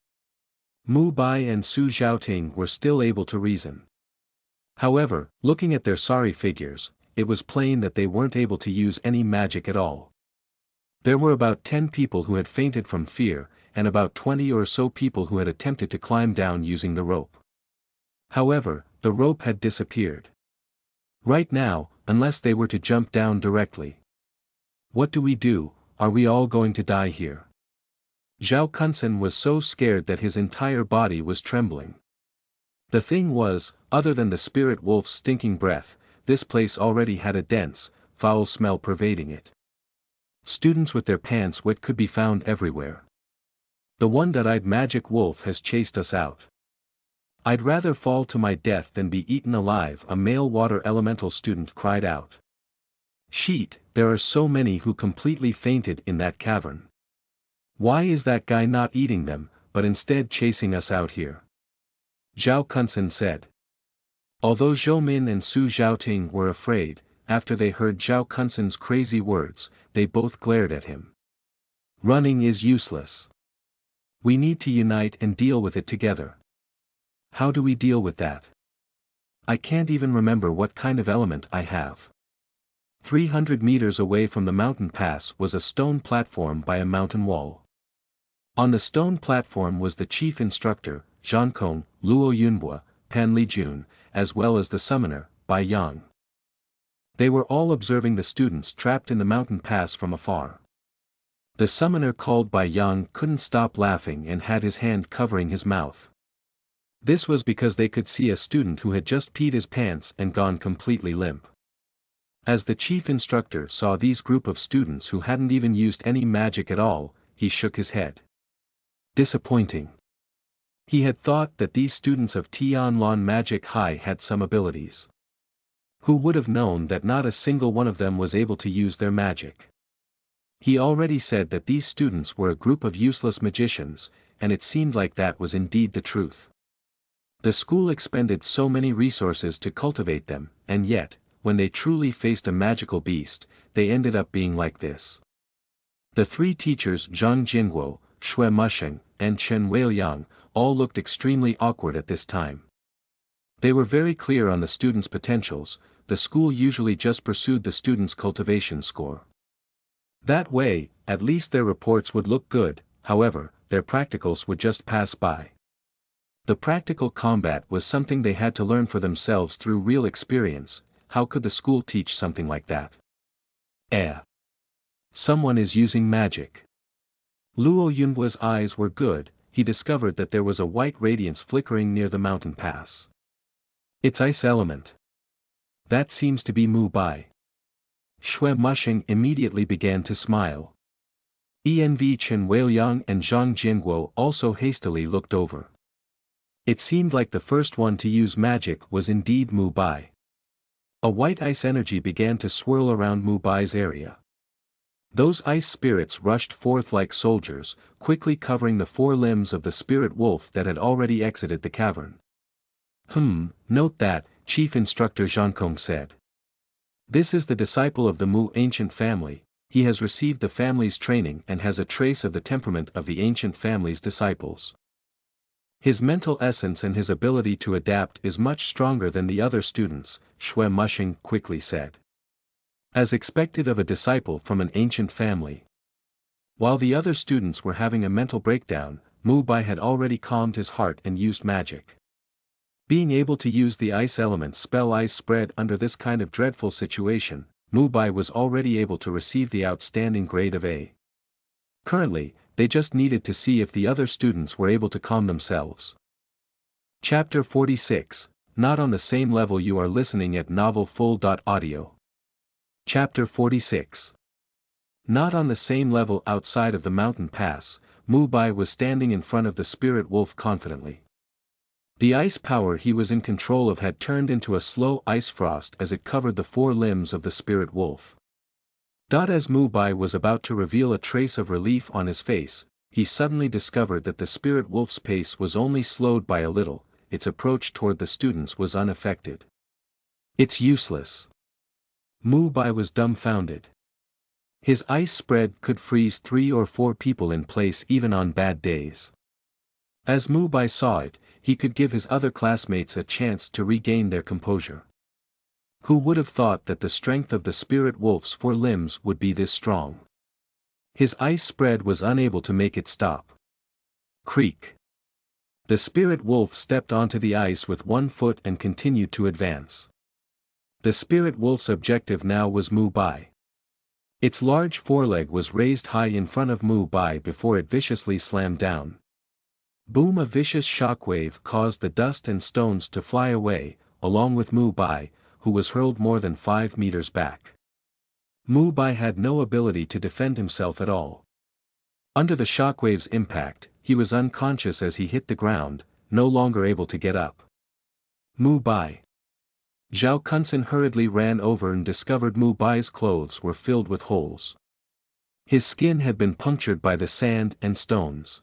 Mu Bai and Su Zhaoting were still able to reason. However, looking at their sorry figures, it was plain that they weren't able to use any magic at all. There were about 10 people who had fainted from fear, and about 20 or so people who had attempted to climb down using the rope. However, the rope had disappeared. Right now, unless they were to jump down directly. What do we do? Are we all going to die here? Zhao Kunsen was so scared that his entire body was trembling. The thing was, other than the spirit wolf's stinking breath, this place already had a dense, foul smell pervading it. Students with their pants wet could be found everywhere. The one-eyed magic wolf has chased us out. I'd rather fall to my death than be eaten alive, a male water elemental student cried out. Sheet, there are so many who completely fainted in that cavern. Why is that guy not eating them, but instead chasing us out here? Zhao Kunsen said. Although Zhou Min and Su Zhaoting were afraid, after they heard Zhao Kunsen's crazy words, they both glared at him. Running is useless. We need to unite and deal with it together. How do we deal with that? I can't even remember what kind of element I have. 300 meters away from the mountain pass was a stone platform by a mountain wall. On the stone platform was the chief instructor, Zhankong, Luo Yunhua, Pan Lijun, as well as the summoner, Bai Yang. They were all observing the students trapped in the mountain pass from afar. The summoner called Bai Yang couldn't stop laughing and had his hand covering his mouth. This was because they could see a student who had just peed his pants and gone completely limp. As the chief instructor saw these group of students who hadn't even used any magic at all, he shook his head. Disappointing. He had thought that these students of Tianlan Magic High had some abilities. Who would have known that not a single one of them was able to use their magic? He already said that these students were a group of useless magicians, and it seemed like that was indeed the truth. The school expended so many resources to cultivate them, and yet, when they truly faced a magical beast, they ended up being like this. The three teachers Zhang Jinguo, Shui Musheng, and Chen Weiliang, all looked extremely awkward at this time. They were very clear on the students' potentials. The school usually just pursued the students' cultivation score. That way, at least their reports would look good, however, their practicals would just pass by. The practical combat was something they had to learn for themselves through real experience. How could the school teach something like that? Someone is using magic. Luo Yunhua's eyes were good. He discovered that there was a white radiance flickering near the mountain pass. It's ice element. That seems to be Mu Bai. Shui Musheng immediately began to smile. Env Chen Weiliang and Zhang Jinguo also hastily looked over. It seemed like the first one to use magic was indeed Mu Bai. A white ice energy began to swirl around Mu Bai's area. Those ice spirits rushed forth like soldiers, quickly covering the four limbs of the spirit wolf that had already exited the cavern. Note that, Chief Instructor Zhankong said. This is the disciple of the Mu ancient family. He has received the family's training and has a trace of the temperament of the ancient family's disciples. His mental essence and his ability to adapt is much stronger than the other students, Shui Musheng quickly said. As expected of a disciple from an ancient family. While the other students were having a mental breakdown, Mu Bai had already calmed his heart and used magic. Being able to use the ice element spell ice spread under this kind of dreadful situation, Mu Bai was already able to receive the outstanding grade of A. Currently, they just needed to see if the other students were able to calm themselves. Chapter 46, Not on the same level. You are listening at novelfull.audio. Chapter 46. Not on the same level. Outside of the mountain pass, Mu Bai was standing in front of the spirit wolf confidently. The ice power he was in control of had turned into a slow ice frost as it covered the four limbs of the spirit wolf. As Mu Bai was about to reveal a trace of relief on his face, he suddenly discovered that the spirit wolf's pace was only slowed by a little. Its approach toward the students was unaffected. It's useless. Mu Bai was dumbfounded. His ice spread could freeze 3 or 4 people in place even on bad days. As Mu Bai saw it, he could give his other classmates a chance to regain their composure. Who would have thought that the strength of the spirit wolf's 4 limbs would be this strong? His ice spread was unable to make it stop. Creak. The spirit wolf stepped onto the ice with 1 foot and continued to advance. The spirit wolf's objective now was Mu Bai. Its large foreleg was raised high in front of Mu Bai before it viciously slammed down. Boom! A vicious shockwave caused the dust and stones to fly away, along with Mu Bai, who was hurled more than 5 meters back. Mu Bai had no ability to defend himself at all. Under the shockwave's impact, he was unconscious as he hit the ground, no longer able to get up. Mu Bai. Zhao Kunsen hurriedly ran over and discovered Mu Bai's clothes were filled with holes. His skin had been punctured by the sand and stones.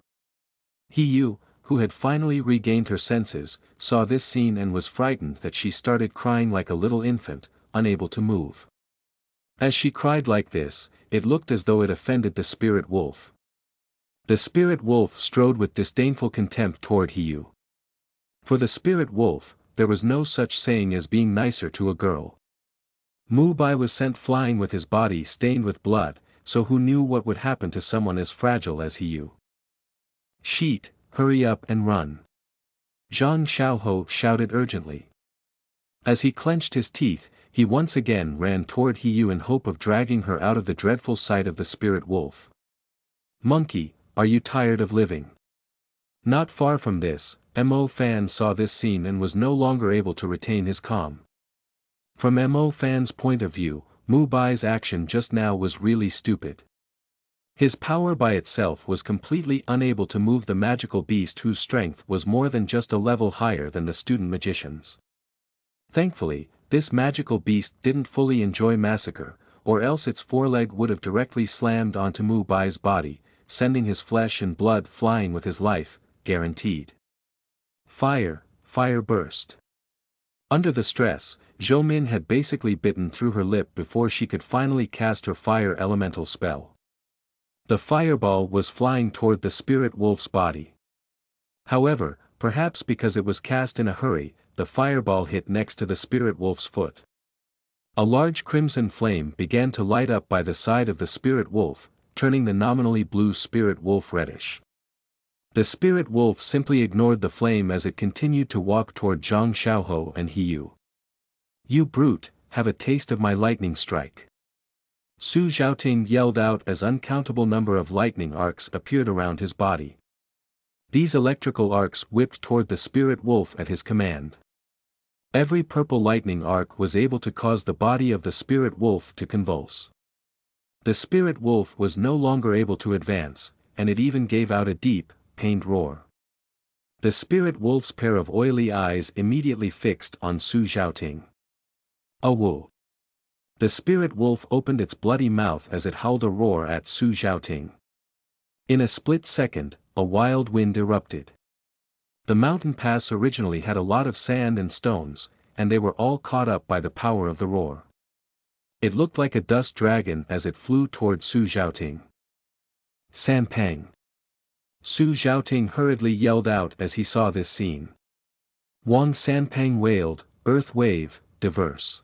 Hiyu, who had finally regained her senses, saw this scene and was frightened that she started crying like a little infant, unable to move. As she cried like this, it looked as though it offended the spirit wolf. The spirit wolf strode with disdainful contempt toward Hiyu. For the spirit wolf, there was no such saying as being nicer to a girl. Mu Bai was sent flying with his body stained with blood, so who knew what would happen to someone as fragile as Hiyu? Sheet, hurry up and run. Zhang Xiaohou shouted urgently. As he clenched his teeth, he once again ran toward Hiyu in hope of dragging her out of the dreadful sight of the spirit wolf. Monkey, are you tired of living? Not far from this, Mo Fan saw this scene and was no longer able to retain his calm. From Mo Fan's point of view, Mu Bai's action just now was really stupid. His power by itself was completely unable to move the magical beast whose strength was more than just a level higher than the student magician's. Thankfully, this magical beast didn't fully enjoy massacre, or else its foreleg would have directly slammed onto Mu Bai's body, sending his flesh and blood flying with his life, guaranteed. Fire burst. Under the stress, Zhou Min had basically bitten through her lip before she could finally cast her fire elemental spell. The fireball was flying toward the spirit wolf's body. However, perhaps because it was cast in a hurry, the fireball hit next to the spirit wolf's foot. A large crimson flame began to light up by the side of the spirit wolf, turning the nominally blue spirit wolf reddish. The spirit wolf simply ignored the flame as it continued to walk toward Zhang Xiaohou and Hiyu. You brute, have a taste of my lightning strike. Su Zhaoting yelled out as uncountable number of lightning arcs appeared around his body. These electrical arcs whipped toward the spirit wolf at his command. Every purple lightning arc was able to cause the body of the spirit wolf to convulse. The spirit wolf was no longer able to advance, and it even gave out a deep, pained roar. The spirit wolf's pair of oily eyes immediately fixed on Su Zhaoting. Woo! The spirit wolf opened its bloody mouth as it howled a roar at Su Zhaoting. In a split second, a wild wind erupted. The mountain pass originally had a lot of sand and stones, and they were all caught up by the power of the roar. It looked like a dust dragon as it flew toward Su Zhaoting. Sanpeng. Su Zhaoting hurriedly yelled out as he saw this scene. Wang Sanpeng wailed, "Earth wave, diverse."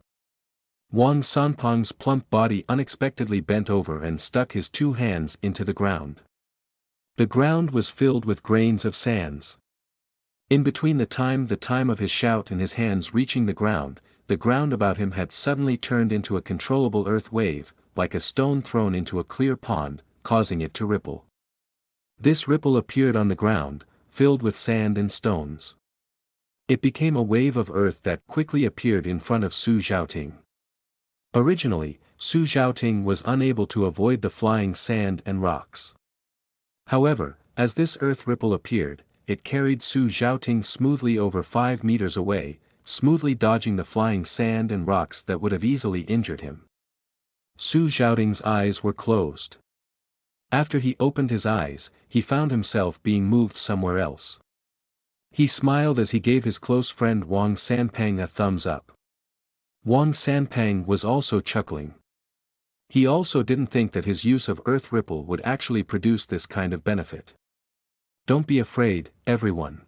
Wang Sanpeng's plump body unexpectedly bent over and stuck his 2 hands into the ground. The ground was filled with grains of sands. In between the time of his shout and his hands reaching the ground about him had suddenly turned into a controllable earth wave, like a stone thrown into a clear pond, causing it to ripple. This ripple appeared on the ground, filled with sand and stones. It became a wave of earth that quickly appeared in front of Su Zhaoting. Originally, Su Zhaoting was unable to avoid the flying sand and rocks. However, as this earth ripple appeared, it carried Su Zhaoting smoothly over 5 meters away, smoothly dodging the flying sand and rocks that would have easily injured him. Su Zhaoting's eyes were closed. After he opened his eyes, he found himself being moved somewhere else. He smiled as he gave his close friend Wang Sanpeng a thumbs up. Wang Sanpeng was also chuckling. He also didn't think that his use of earth ripple would actually produce this kind of benefit. Don't be afraid, everyone.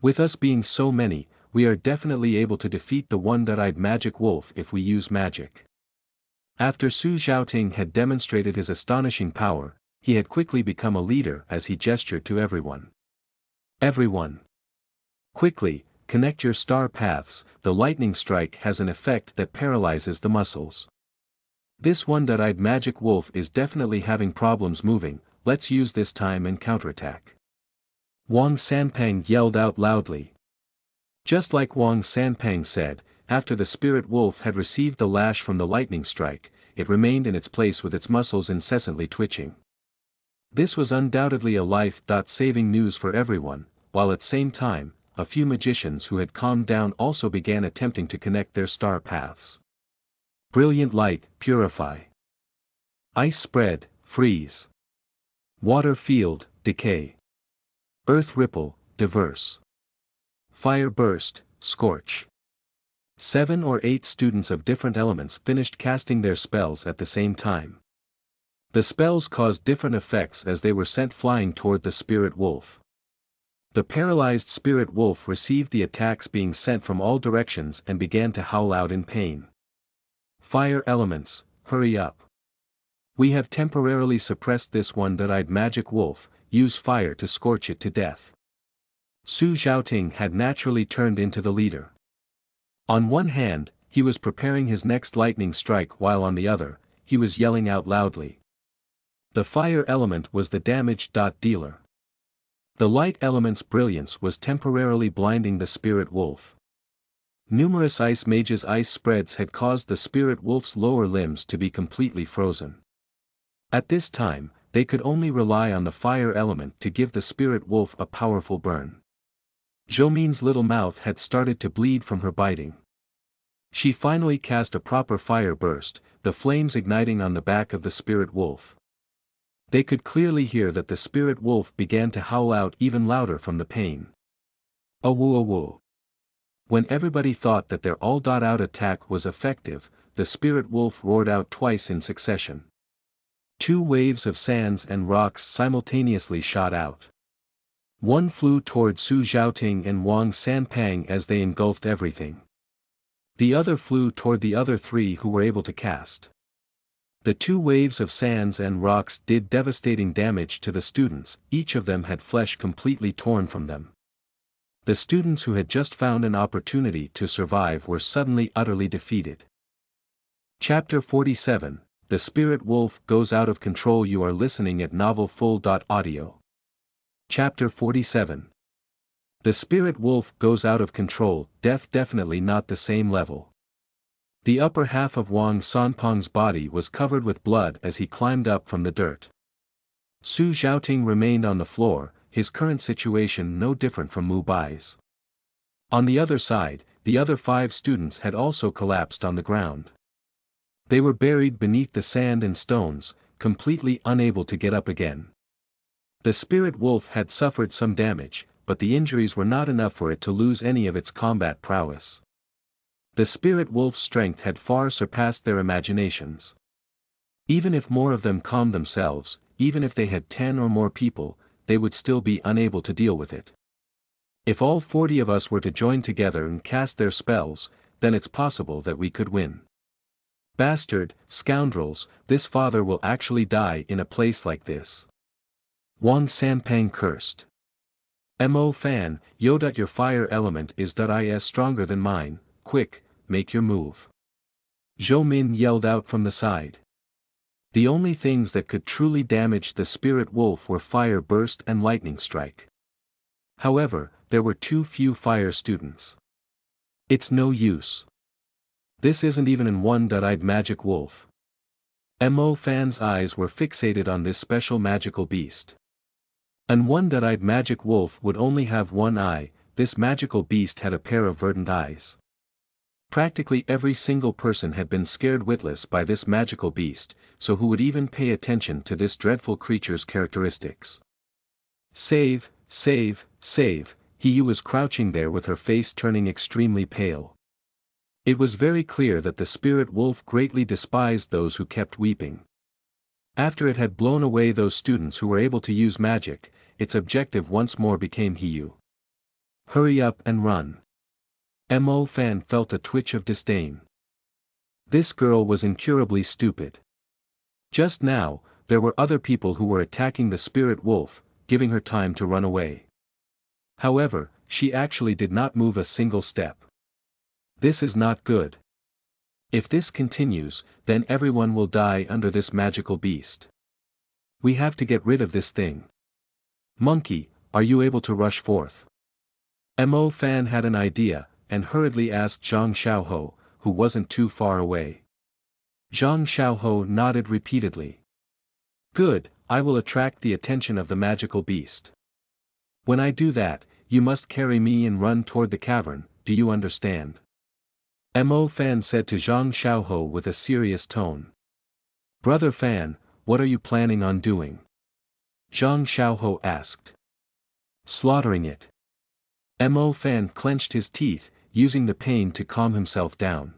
With us being so many, we are definitely able to defeat the one-eyed magic wolf if we use magic. After Su Zhaoting had demonstrated his astonishing power, he had quickly become a leader as he gestured to everyone. Everyone! Quickly, connect your star paths. The lightning strike has an effect that paralyzes the muscles. This one-eyed magic wolf is definitely having problems moving, let's use this time and counterattack. Wang Sanpang yelled out loudly. Just like Wang Sanpang said, after the spirit wolf had received the lash from the lightning strike, it remained in its place with its muscles incessantly twitching. This was undoubtedly a life-saving news for everyone, while at the same time, a few magicians who had calmed down also began attempting to connect their star paths. Brilliant light, purify. Ice spread, freeze. Water field, decay. Earth ripple, diverse. Fire burst, scorch. 7 or 8 students of different elements finished casting their spells at the same time. The spells caused different effects as they were sent flying toward the spirit wolf. The paralyzed spirit wolf received the attacks being sent from all directions and began to howl out in pain. Fire elements, hurry up. We have temporarily suppressed this one-eyed magic wolf, use fire to scorch it to death. Su Zhaoting had naturally turned into the leader. On one hand, he was preparing his next lightning strike while on the other, he was yelling out loudly. The fire element was the damage dealer. The light element's brilliance was temporarily blinding the spirit wolf. Numerous ice mages' ice spreads had caused the spirit wolf's lower limbs to be completely frozen. At this time, they could only rely on the fire element to give the spirit wolf a powerful burn. Zhoumin's little mouth had started to bleed from her biting. She finally cast a proper fire burst, the flames igniting on the back of the spirit wolf. They could clearly hear that the spirit wolf began to howl out even louder from the pain. Awoo. When everybody thought that their all-out attack was effective, the spirit wolf roared out twice in succession. 2 waves of sands and rocks simultaneously shot out. One flew toward Su Zhaoting and Wang Sanpang as they engulfed everything. The other flew toward the other 3 who were able to cast. The 2 waves of sands and rocks did devastating damage to the students, each of them had flesh completely torn from them. The students who had just found an opportunity to survive were suddenly utterly defeated. Chapter 47, The Spirit Wolf Goes Out of Control. You are listening at novelfull.audio. Chapter 47. The spirit wolf goes out of control. Definitely not the same level. The upper half of Wang Sanpang's body was covered with blood as he climbed up from the dirt. Su Zhaoting remained on the floor, his current situation no different from Mu Bai's. On the other side, the other 5 students had also collapsed on the ground. They were buried beneath the sand and stones, completely unable to get up again. The spirit wolf had suffered some damage, but the injuries were not enough for it to lose any of its combat prowess. The spirit wolf's strength had far surpassed their imaginations. Even if more of them calmed themselves, even if they had 10 or more people, they would still be unable to deal with it. If all 40 of us were to join together and cast their spells, then it's possible that we could win. Bastard, scoundrels, this father will actually die in a place like this. Wang Sanpang cursed. Mo Fan, your fire element is stronger than mine, quick, make your move. Zhou Min yelled out from the side. The only things that could truly damage the spirit wolf were fire burst and lightning strike. However, there were too few fire students. It's no use. This isn't even an one-eyed magic wolf. Mo Fan's eyes were fixated on this special magical beast. An one-eyed magic wolf would only have one eye, this magical beast had a pair of verdant eyes. Practically every single person had been scared witless by this magical beast, so who would even pay attention to this dreadful creature's characteristics? Save, save, save, He was crouching there with her face turning extremely pale. It was very clear that the spirit wolf greatly despised those who kept weeping. After it had blown away those students who were able to use magic, its objective once more became Hiyu. Hurry up and run. Mo Fan felt a twitch of disdain. This girl was incurably stupid. Just now, there were other people who were attacking the spirit wolf, giving her time to run away. However, she actually did not move a single step. This is not good. If this continues, then everyone will die under this magical beast. We have to get rid of this thing. Monkey, are you able to rush forth? Mo Fan had an idea, and hurriedly asked Zhang Xiaoho, who wasn't too far away. Zhang Xiaoho nodded repeatedly. Good, I will attract the attention of the magical beast. When I do that, you must carry me and run toward the cavern, do you understand? Mo Fan said to Zhang Xiaoho with a serious tone. Brother Fan, what are you planning on doing? Zhang Xiaoho asked. Slaughtering it. Mo Fan clenched his teeth, using the pain to calm himself down.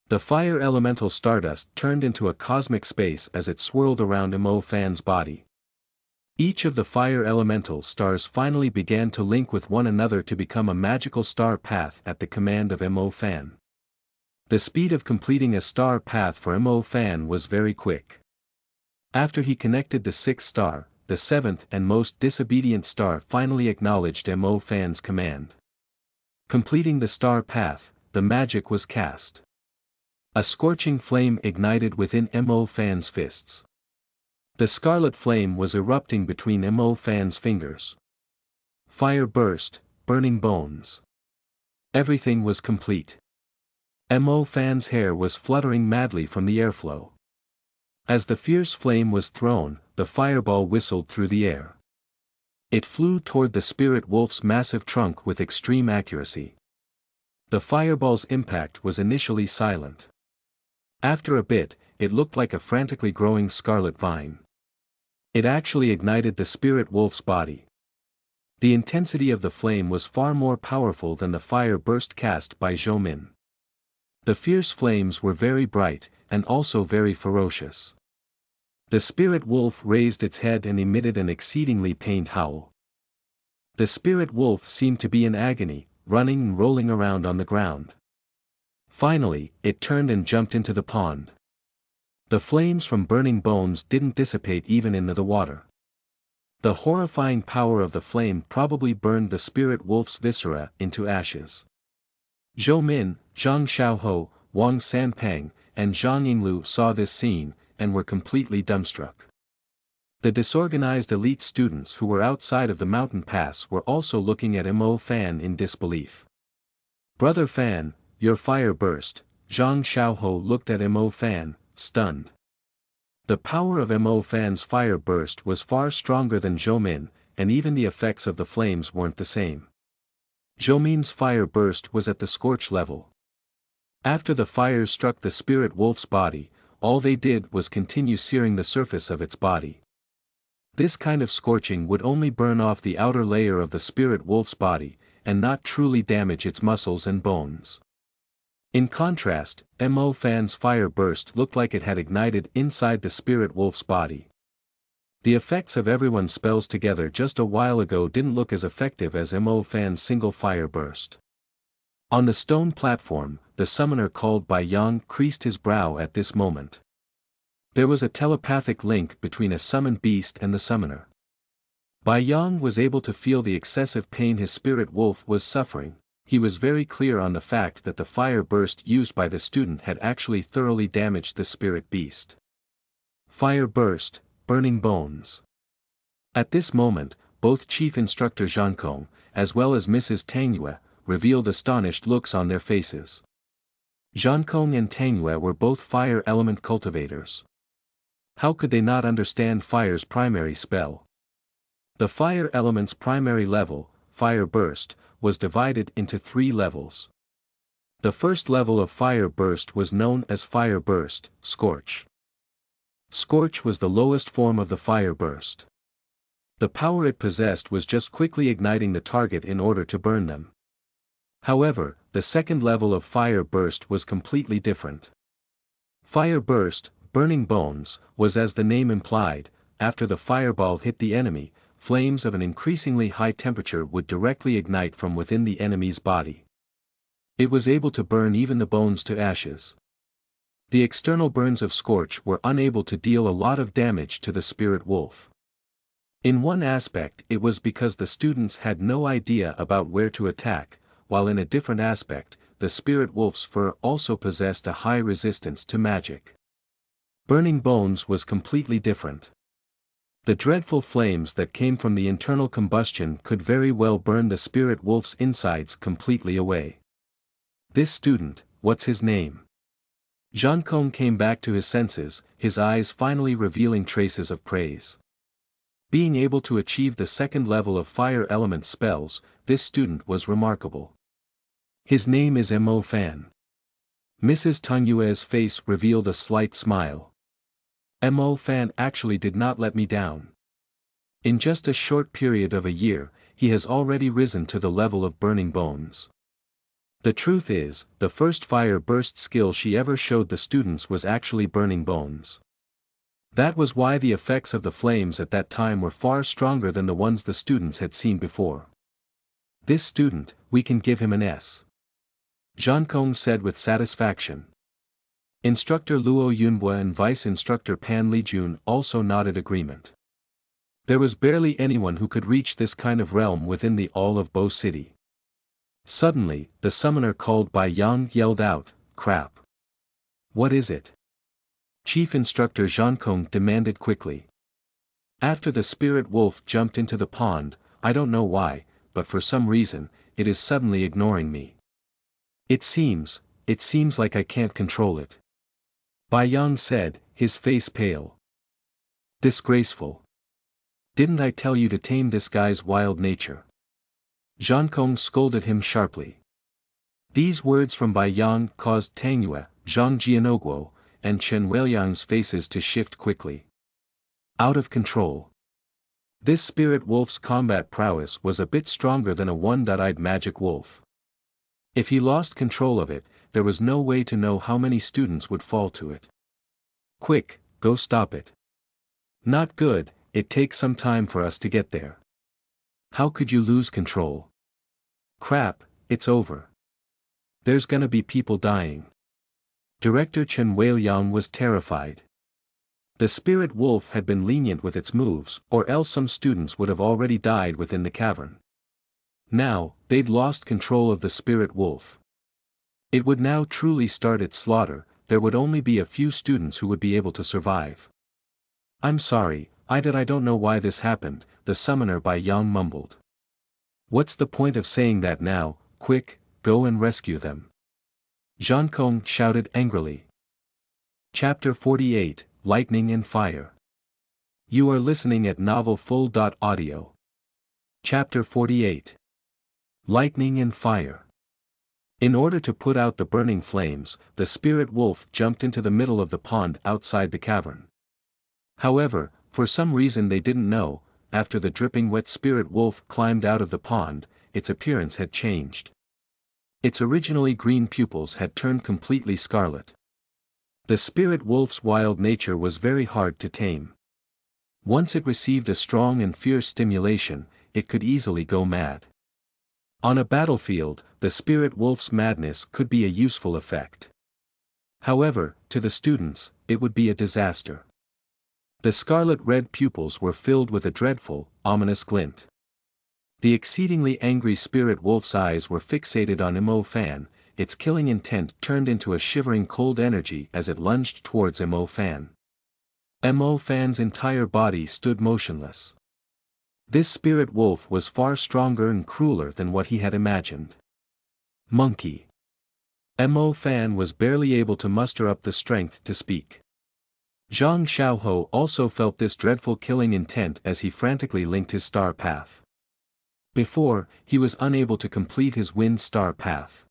The fire elemental stardust turned into a cosmic space as it swirled around Mo Fan's body. Each of the fire elemental stars finally began to link with one another to become a magical star path at the command of Mo Fan. The speed of completing a star path for Mo Fan was very quick. After he connected the sixth star, the seventh and most disobedient star finally acknowledged Mo Fan's command. Completing the star path, the magic was cast. A scorching flame ignited within Mo Fan's fists. The scarlet flame was erupting between Mo Fan's fingers. Fire burst, burning bones. Everything was complete. Mo Fan's hair was fluttering madly from the airflow. As the fierce flame was thrown, the fireball whistled through the air. It flew toward the spirit wolf's massive trunk with extreme accuracy. The fireball's impact was initially silent. After a bit, it looked like a frantically growing scarlet vine. It actually ignited the spirit wolf's body. The intensity of the flame was far more powerful than the fire burst cast by Zhou Min. The fierce flames were very bright, and also very ferocious. The spirit wolf raised its head and emitted an exceedingly pained howl. The spirit wolf seemed to be in agony, running and rolling around on the ground. Finally, it turned and jumped into the pond. The flames from burning bones didn't dissipate even into the water. The horrifying power of the flame probably burned the spirit wolf's viscera into ashes. Zhou Min, Zhang Xiaoho, Wang Sanpeng, and Zhang Yinglu saw this scene, and were completely dumbstruck. The disorganized elite students who were outside of the mountain pass were also looking at Mo Fan in disbelief. Brother Fan, your fire burst. Zhang Xiaoho looked at Mo Fan, stunned. The power of Mo Fan's fire burst was far stronger than Zhou Min, and even the effects of the flames weren't the same. Zhou Min's fire burst was at the scorch level. After the fires struck the spirit wolf's body, all they did was continue searing the surface of its body. This kind of scorching would only burn off the outer layer of the spirit wolf's body, and not truly damage its muscles and bones. In contrast, Mo Fan's fire burst looked like it had ignited inside the spirit wolf's body. The effects of everyone's spells together just a while ago didn't look as effective as Mo Fan's single fire burst. On the stone platform, the summoner called by Yang creased his brow at this moment. There was a telepathic link between a summoned beast and the summoner. Bai Yang was able to feel the excessive pain his spirit wolf was suffering. He was very clear on the fact that the fire burst used by the student had actually thoroughly damaged the spirit beast. Fire burst, burning bones. At this moment, both Chief Instructor Zhankong, as well as Mrs. Tangyue, revealed astonished looks on their faces. Zhankong and Tangyue were both fire element cultivators. How could they not understand fire's primary spell? The fire element's primary level, fire burst, was divided into 3 levels. The first level of fire burst was known as fire burst, scorch. Scorch was the lowest form of the fire burst. The power it possessed was just quickly igniting the target in order to burn them. However, the second level of fire burst was completely different. Fire burst, burning bones, was as the name implied. After the fireball hit the enemy, flames of an increasingly high temperature would directly ignite from within the enemy's body. It was able to burn even the bones to ashes. The external burns of scorch were unable to deal a lot of damage to the spirit wolf. In one aspect it was because the students had no idea about where to attack, while in a different aspect, the spirit wolf's fur also possessed a high resistance to magic. Burning bones was completely different. The dreadful flames that came from the internal combustion could very well burn the spirit wolf's insides completely away. This student, what's his name? Xuanhuan came back to his senses, his eyes finally revealing traces of praise. Being able to achieve the second level of fire element spells, this student was remarkable. His name is Mo Fan. Mrs. Tangyue's face revealed a slight smile. Mo Fan actually did not let me down. In just a short period of a year, he has already risen to the level of burning bones. The truth is, the first fire burst skill she ever showed the students was actually burning bones. That was why the effects of the flames at that time were far stronger than the ones the students had seen before. This student, we can give him an S. Xuanhuan said with satisfaction. Instructor Luo Yunhua and Vice Instructor Pan Lijun also nodded agreement. There was barely anyone who could reach this kind of realm within the all of Bo City. Suddenly, the summoner called by Yang yelled out, "Crap! What is it?" Chief Instructor Xuanhuan demanded quickly. After the spirit wolf jumped into the pond, I don't know why, but for some reason, it is suddenly ignoring me. It seems like I can't control it. Bai Yang said, his face pale. Disgraceful. Didn't I tell you to tame this guy's wild nature? Xuanhuan scolded him sharply. These words from Bai Yang caused Tangyue, Zhang Jianogwo, and Chen Weiliang's faces to shift quickly. Out of control. This spirit wolf's combat prowess was a bit stronger than a one-eyed magic wolf. If he lost control of it, there was no way to know how many students would fall to it. Quick, go stop it. Not good, it takes some time for us to get there. How could you lose control? Crap, it's over. There's gonna be people dying. Director Chen Weiliang was terrified. The spirit wolf had been lenient with its moves, or else some students would have already died within the cavern. Now, they'd lost control of the spirit wolf. It would now truly start its slaughter. There would only be a few students who would be able to survive. I'm sorry, I don't know why this happened, the summoner Bai Yang mumbled. What's the point of saying that now? Quick, go and rescue them. Xuanhuan shouted angrily. Chapter 48, Lightning and Fire. You are listening at novelfull.audio. Chapter 48. Lightning and Fire. In order to put out the burning flames, the spirit wolf jumped into the middle of the pond outside the cavern. However, for some reason they didn't know, after the dripping wet spirit wolf climbed out of the pond, its appearance had changed. Its originally green pupils had turned completely scarlet. The spirit wolf's wild nature was very hard to tame. Once it received a strong and fierce stimulation, it could easily go mad. On a battlefield, the spirit wolf's madness could be a useful effect. However, to the students, it would be a disaster. The scarlet-red pupils were filled with a dreadful, ominous glint. The exceedingly angry spirit wolf's eyes were fixated on Mo Fan, its killing intent turned into a shivering cold energy as it lunged towards Mo Fan. Mo Fan's entire body stood motionless. This spirit wolf was far stronger and crueler than what he had imagined. Monkey. Mo Fan was barely able to muster up the strength to speak. Zhang Xiaohou also felt this dreadful killing intent as he frantically linked his star path. Before, he was unable to complete his wind star path.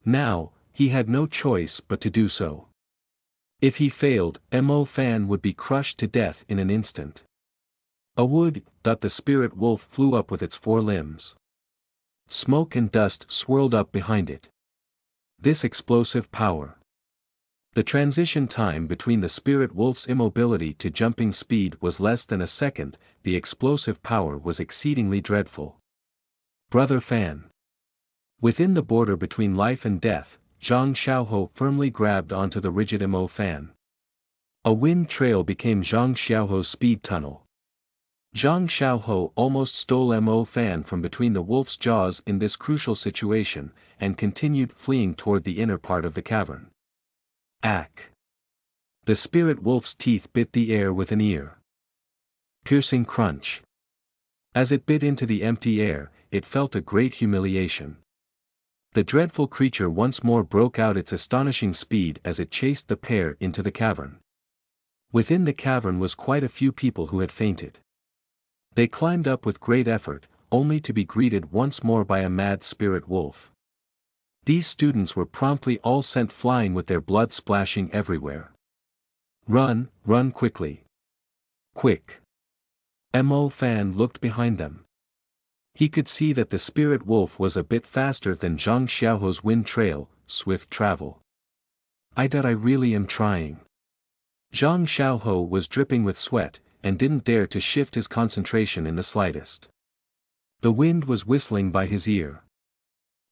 Now, he had no choice but to do so. If he failed, Mo Fan would be crushed to death in an instant. Would, thought the spirit wolf flew up with its four limbs. Smoke and dust swirled up behind it. This explosive power. The transition time between the spirit wolf's immobility to jumping speed was less than a second. The explosive power was exceedingly dreadful. Brother Fan. Within the border between life and death, Zhang Xiaohou firmly grabbed onto the rigid Mo Fan. A wind trail became Zhang Xiaohou's speed tunnel. Zhang Xiaohou almost stole Mo Fan from between the wolf's jaws in this crucial situation, and continued fleeing toward the inner part of the cavern. Ack! The spirit wolf's teeth bit the air with an ear-piercing crunch. As it bit into the empty air, it felt a great humiliation. The dreadful creature once more broke out its astonishing speed as it chased the pair into the cavern. Within the cavern was quite a few people who had fainted. They climbed up with great effort, only to be greeted once more by a mad spirit wolf. These students were promptly all sent flying with their blood splashing everywhere. Run, run quickly. Quick. Mo Fan looked behind them. He could see that the spirit wolf was a bit faster than Zhang Xiaohou's wind trail, swift travel. I really am trying. Zhang Xiaohou was dripping with sweat, and didn't dare to shift his concentration in the slightest. The wind was whistling by his ear.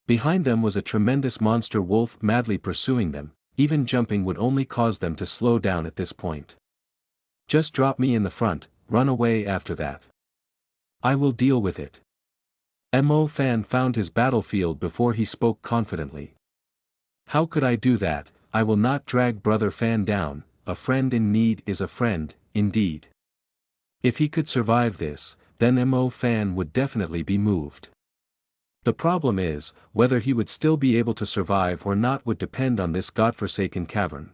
Behind them was a tremendous monster wolf madly pursuing them. Even jumping would only cause them to slow down at this point. Just drop me in the front, run away after that. I will deal with it. Mo Fan found his battlefield before he spoke confidently. How could I do that? I will not drag Brother Fan down. A friend in need is a friend, indeed. If he could survive this, then Mo Fan would definitely be moved. The problem is, whether he would still be able to survive or not would depend on this godforsaken cavern.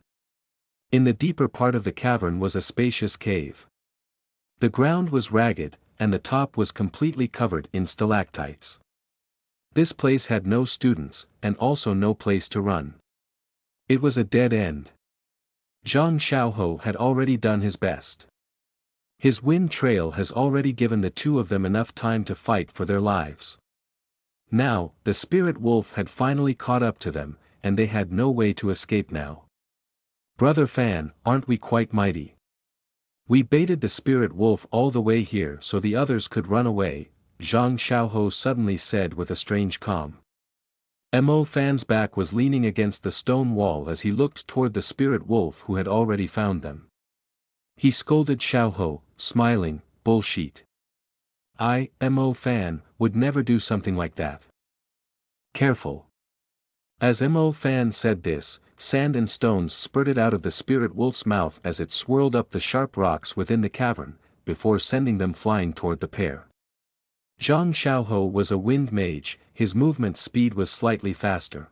In the deeper part of the cavern was a spacious cave. The ground was ragged, and the top was completely covered in stalactites. This place had no students, and also no place to run. It was a dead end. Zhang Xiaohou had already done his best. His wind trail has already given the two of them enough time to fight for their lives. Now, the spirit wolf had finally caught up to them, and they had no way to escape now. Brother Fan, aren't we quite mighty? We baited the spirit wolf all the way here so the others could run away, Zhang Xiaohou suddenly said with a strange calm. Mo Fan's back was leaning against the stone wall as he looked toward the spirit wolf who had already found them. He scolded Xiaohou, smiling, bullshit. Mo Fan, would never do something like that. Careful. As Mo Fan said this, sand and stones spurted out of the spirit wolf's mouth as it swirled up the sharp rocks within the cavern, before sending them flying toward the pair. Zhang Xiaohou was a wind mage, his movement speed was slightly faster.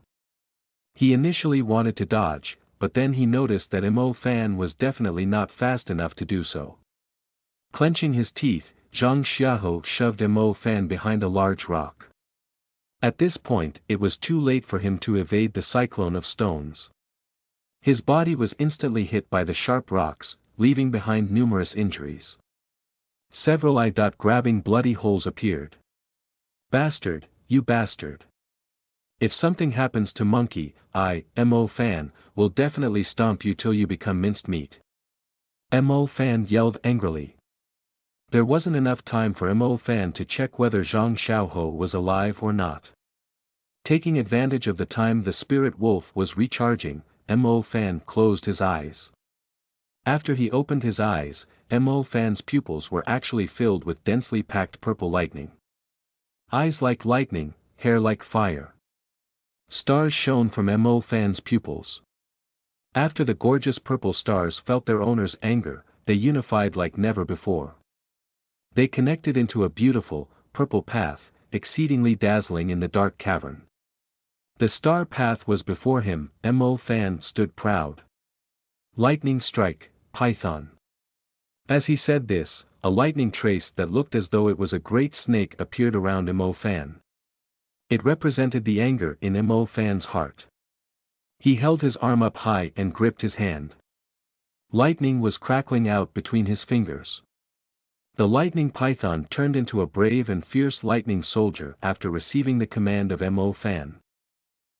He initially wanted to dodge, but then he noticed that Mo Fan was definitely not fast enough to do so. Clenching his teeth, Zhang Xiaohou shoved Mo Fan behind a large rock. At this point it was too late for him to evade the cyclone of stones. His body was instantly hit by the sharp rocks, leaving behind numerous injuries. Several eye-grabbing bloody holes appeared. Bastard, you bastard. If something happens to Monkey, Mo Fan, will definitely stomp you till you become minced meat. Mo Fan yelled angrily. There wasn't enough time for Mo Fan to check whether Zhang Xiaohou was alive or not. Taking advantage of the time the spirit wolf was recharging, Mo Fan closed his eyes. After he opened his eyes, Mo Fan's pupils were actually filled with densely packed purple lightning. Eyes like lightning, hair like fire. Stars shone from Mo Fan's pupils. After the gorgeous purple stars felt their owner's anger, they unified like never before. They connected into a beautiful, purple path, exceedingly dazzling in the dark cavern. The star path was before him. Mo Fan stood proud. Lightning strike, Python. As he said this, a lightning trace that looked as though it was a great snake appeared around Mo Fan. It represented the anger in Mo Fan's heart. He held his arm up high and gripped his hand. Lightning was crackling out between his fingers. The lightning python turned into a brave and fierce lightning soldier after receiving the command of Mo Fan.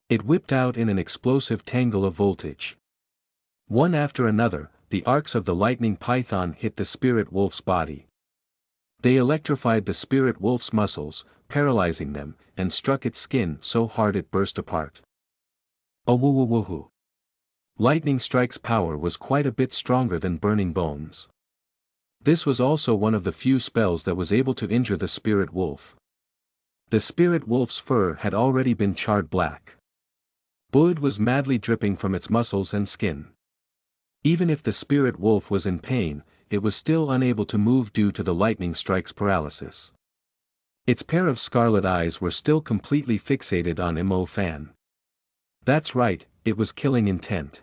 It whipped out in an explosive tangle of voltage. One after another, the arcs of the lightning python hit the spirit wolf's body. They electrified the spirit wolf's muscles, paralyzing them, and struck its skin so hard it burst apart. Oh woo woo woo hoo. Lightning strike's power was quite a bit stronger than burning bones. This was also one of the few spells that was able to injure the spirit wolf. The spirit wolf's fur had already been charred black. Blood was madly dripping from its muscles and skin. Even if the spirit wolf was in pain, it was still unable to move due to the lightning strike's paralysis. Its pair of scarlet eyes were still completely fixated on Mo Fan. That's right, it was killing intent.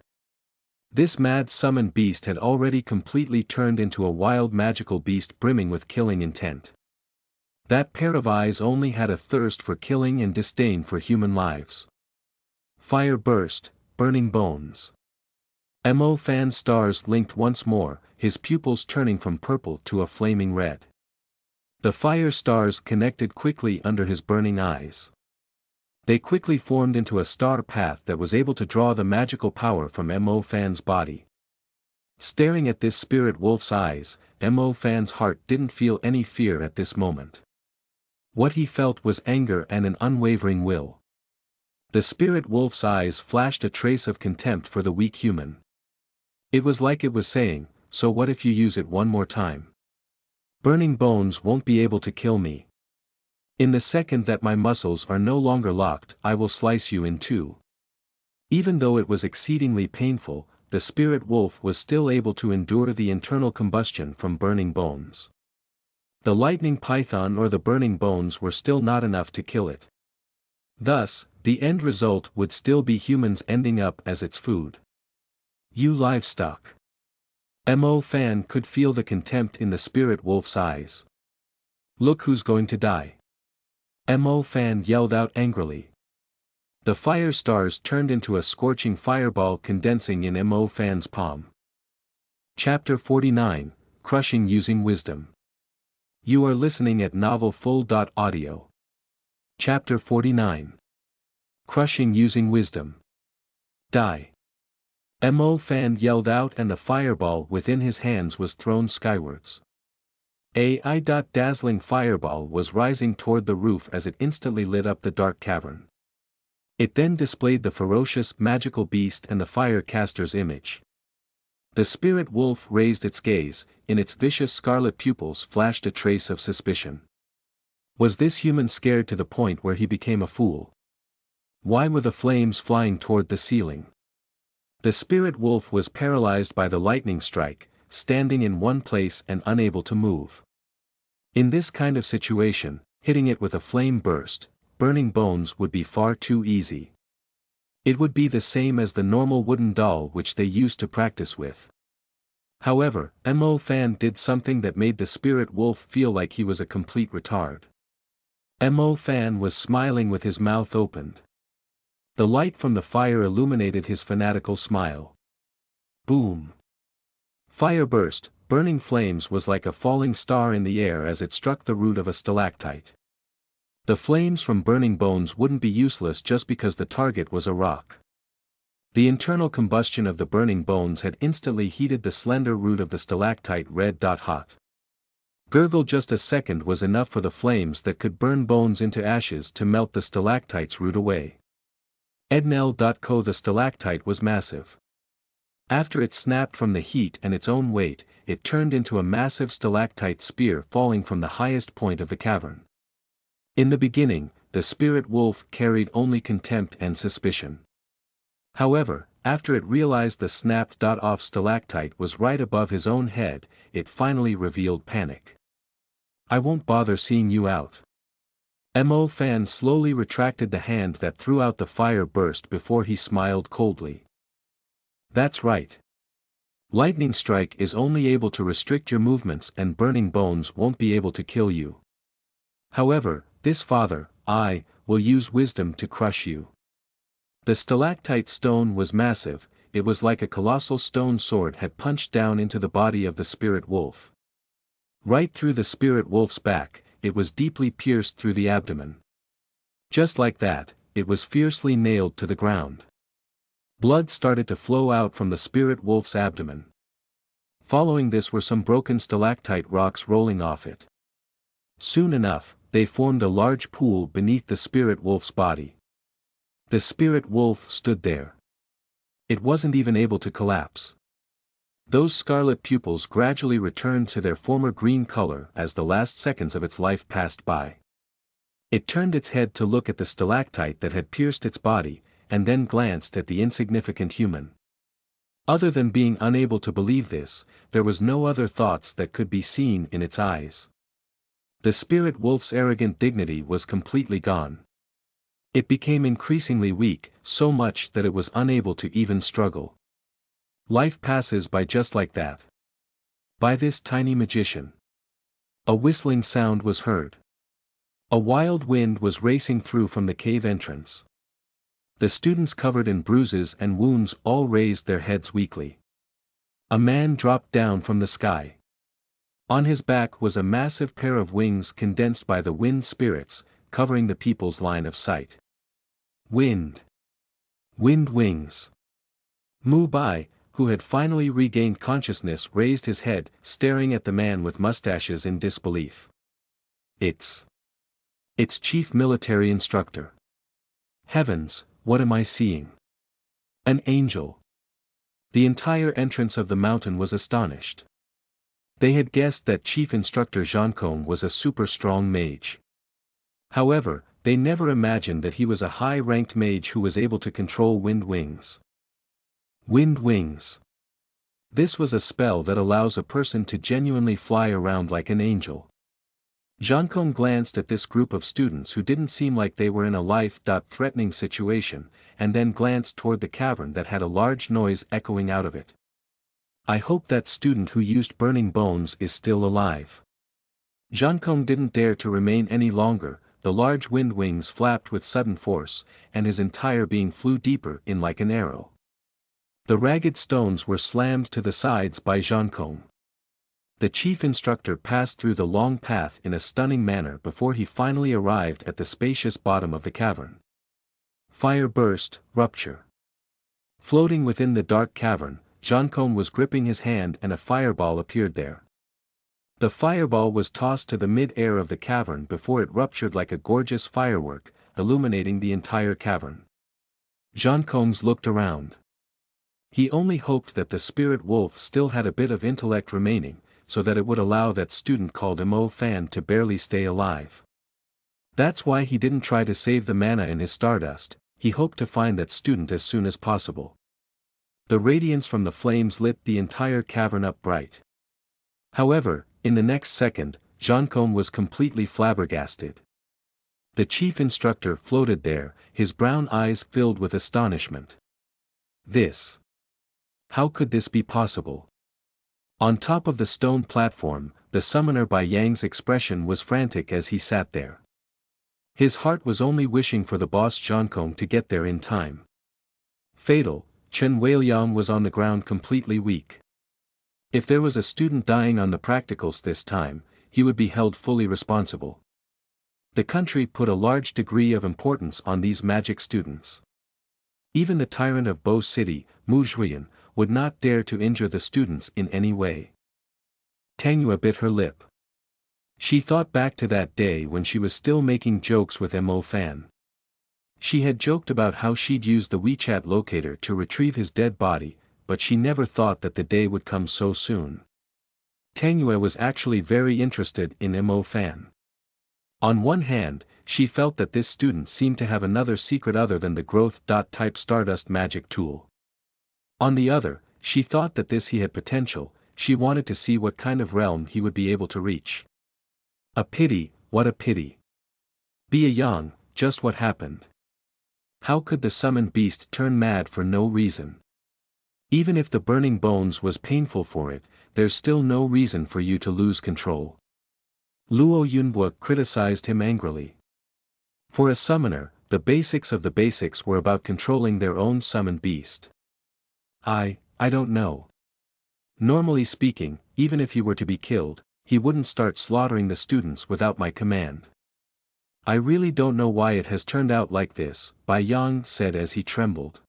This mad summoned beast had already completely turned into a wild magical beast brimming with killing intent. That pair of eyes only had a thirst for killing and disdain for human lives. Fire burst, burning bones. Mo Fan's stars linked once more, his pupils turning from purple to a flaming red. The fire stars connected quickly under his burning eyes. They quickly formed into a star path that was able to draw the magical power from Mo Fan's body. Staring at this spirit wolf's eyes, Mo Fan's heart didn't feel any fear at this moment. What he felt was anger and an unwavering will. The spirit wolf's eyes flashed a trace of contempt for the weak human. It was like it was saying, so what if you use it one more time? Burning bones won't be able to kill me. In the second that my muscles are no longer locked, I will slice you in two. Even though it was exceedingly painful, the spirit wolf was still able to endure the internal combustion from burning bones. The lightning python or the burning bones were still not enough to kill it. Thus, the end result would still be humans ending up as its food. You livestock. Mo Fan could feel the contempt in the spirit wolf's eyes. Look who's going to die. Mo Fan yelled out angrily. The fire stars turned into a scorching fireball condensing in Mo Fan's palm. Chapter 49, Crushing Using Wisdom. You are listening at novelfull.audio. Chapter 49. Crushing Using Wisdom. Die. Mo Fan yelled out and the fireball within his hands was thrown skywards. A dazzling fireball was rising toward the roof as it instantly lit up the dark cavern. It then displayed the ferocious magical beast and the fire caster's image. The spirit wolf raised its gaze, in its vicious scarlet pupils flashed a trace of suspicion. Was this human scared to the point where he became a fool? Why were the flames flying toward the ceiling? The spirit wolf was paralyzed by the lightning strike, standing in one place and unable to move. In this kind of situation, hitting it with a flame burst, burning bones would be far too easy. It would be the same as the normal wooden doll which they used to practice with. However, Mo Fan did something that made the spirit wolf feel like he was a complete retard. Mo Fan was smiling with his mouth opened. The light from the fire illuminated his fanatical smile. Boom! Fire burst, burning flames was like a falling star in the air as it struck the root of a stalactite. The flames from burning bones wouldn't be useless just because the target was a rock. The internal combustion of the burning bones had instantly heated the slender root of the stalactite red hot. Gurgle just a second was enough for the flames that could burn bones into ashes to melt the stalactite's root away. Ednel.co The stalactite was massive. After it snapped from the heat and its own weight, it turned into a massive stalactite spear falling from the highest point of the cavern. In the beginning, the spirit wolf carried only contempt and suspicion. However, after it realized the snapped-off stalactite was right above his own head, it finally revealed panic. I won't bother seeing you out. Mo Fan slowly retracted the hand that threw out the fire burst before he smiled coldly. That's right. Lightning strike is only able to restrict your movements and burning bones won't be able to kill you. However, this father, I, will use wisdom to crush you. The stalactite stone was massive, it was like a colossal stone sword had punched down into the body of the spirit wolf. Right through the spirit wolf's back, it was deeply pierced through the abdomen. Just like that, it was fiercely nailed to the ground. Blood started to flow out from the spirit wolf's abdomen. Following this were some broken stalactite rocks rolling off it. Soon enough, they formed a large pool beneath the spirit wolf's body. The spirit wolf stood there. It wasn't even able to collapse. Those scarlet pupils gradually returned to their former green color as the last seconds of its life passed by. It turned its head to look at the stalactite that had pierced its body, and then glanced at the insignificant human. Other than being unable to believe this, there was no other thoughts that could be seen in its eyes. The spirit wolf's arrogant dignity was completely gone. It became increasingly weak, so much that it was unable to even struggle. Life passes by just like that. By this tiny magician. A whistling sound was heard. A wild wind was racing through from the cave entrance. The students covered in bruises and wounds all raised their heads weakly. A man dropped down from the sky. On his back was a massive pair of wings condensed by the wind spirits, covering the people's line of sight. Wind. Wind wings. Mu Bai, who had finally regained consciousness, raised his head, staring at the man with mustaches in disbelief. It's Chief Military Instructor. Heavens, what am I seeing? An angel. The entire entrance of the mountain was astonished. They had guessed that Chief Instructor Xuanhuan was a super strong mage. However, they never imagined that he was a high-ranked mage who was able to control wind wings. Wind wings. This was a spell that allows a person to genuinely fly around like an angel. Xuanhuan glanced at this group of students who didn't seem like they were in a life-threatening situation, and then glanced toward the cavern that had a large noise echoing out of it. I hope that student who used burning bones is still alive. Xuanhuan didn't dare to remain any longer. The large wind wings flapped with sudden force, and his entire being flew deeper in like an arrow. The ragged stones were slammed to the sides by Xuanhuan. The chief instructor passed through the long path in a stunning manner before he finally arrived at the spacious bottom of the cavern. Fire burst, rupture. Floating within the dark cavern, Xuanhuan was gripping his hand and a fireball appeared there. The fireball was tossed to the mid-air of the cavern before it ruptured like a gorgeous firework, illuminating the entire cavern. Xuanhuan looked around. He only hoped that the spirit wolf still had a bit of intellect remaining, so that it would allow that student called Mo Fan to barely stay alive. That's why he didn't try to save the mana in his stardust. He hoped to find that student as soon as possible. The radiance from the flames lit the entire cavern up bright. However, in the next second, Xuanhuan was completely flabbergasted. The chief instructor floated there, his brown eyes filled with astonishment. This. How could this be possible? On top of the stone platform, the summoner Bai Yang's expression was frantic as he sat there. His heart was only wishing for the boss Xuanhuan to get there in time. Fatal, Chen Weiliang was on the ground completely weak. If there was a student dying on the practicals this time, he would be held fully responsible. The country put a large degree of importance on these magic students. Even the tyrant of Bo City, Mu Zhuyan, would not dare to injure the students in any way. Tangyue bit her lip. She thought back to that day when she was still making jokes with Mo Fan. She had joked about how she'd use the WeChat locator to retrieve his dead body, but she never thought that the day would come so soon. Tangyue was actually very interested in Mo Fan. On one hand, she felt that this student seemed to have another secret other than the growth-type stardust magic tool. On the other, she thought that he had potential. She wanted to see what kind of realm he would be able to reach. A pity, what a pity. Be a young, just what happened. How could the summoned beast turn mad for no reason? Even if the burning bones was painful for it, there's still no reason for you to lose control. Luo Yunbo criticized him angrily. For a summoner, the basics of the basics were about controlling their own summoned beast. I don't know. Normally speaking, even if he were to be killed, he wouldn't start slaughtering the students without my command. I really don't know why it has turned out like this, Bai Yang said as he trembled.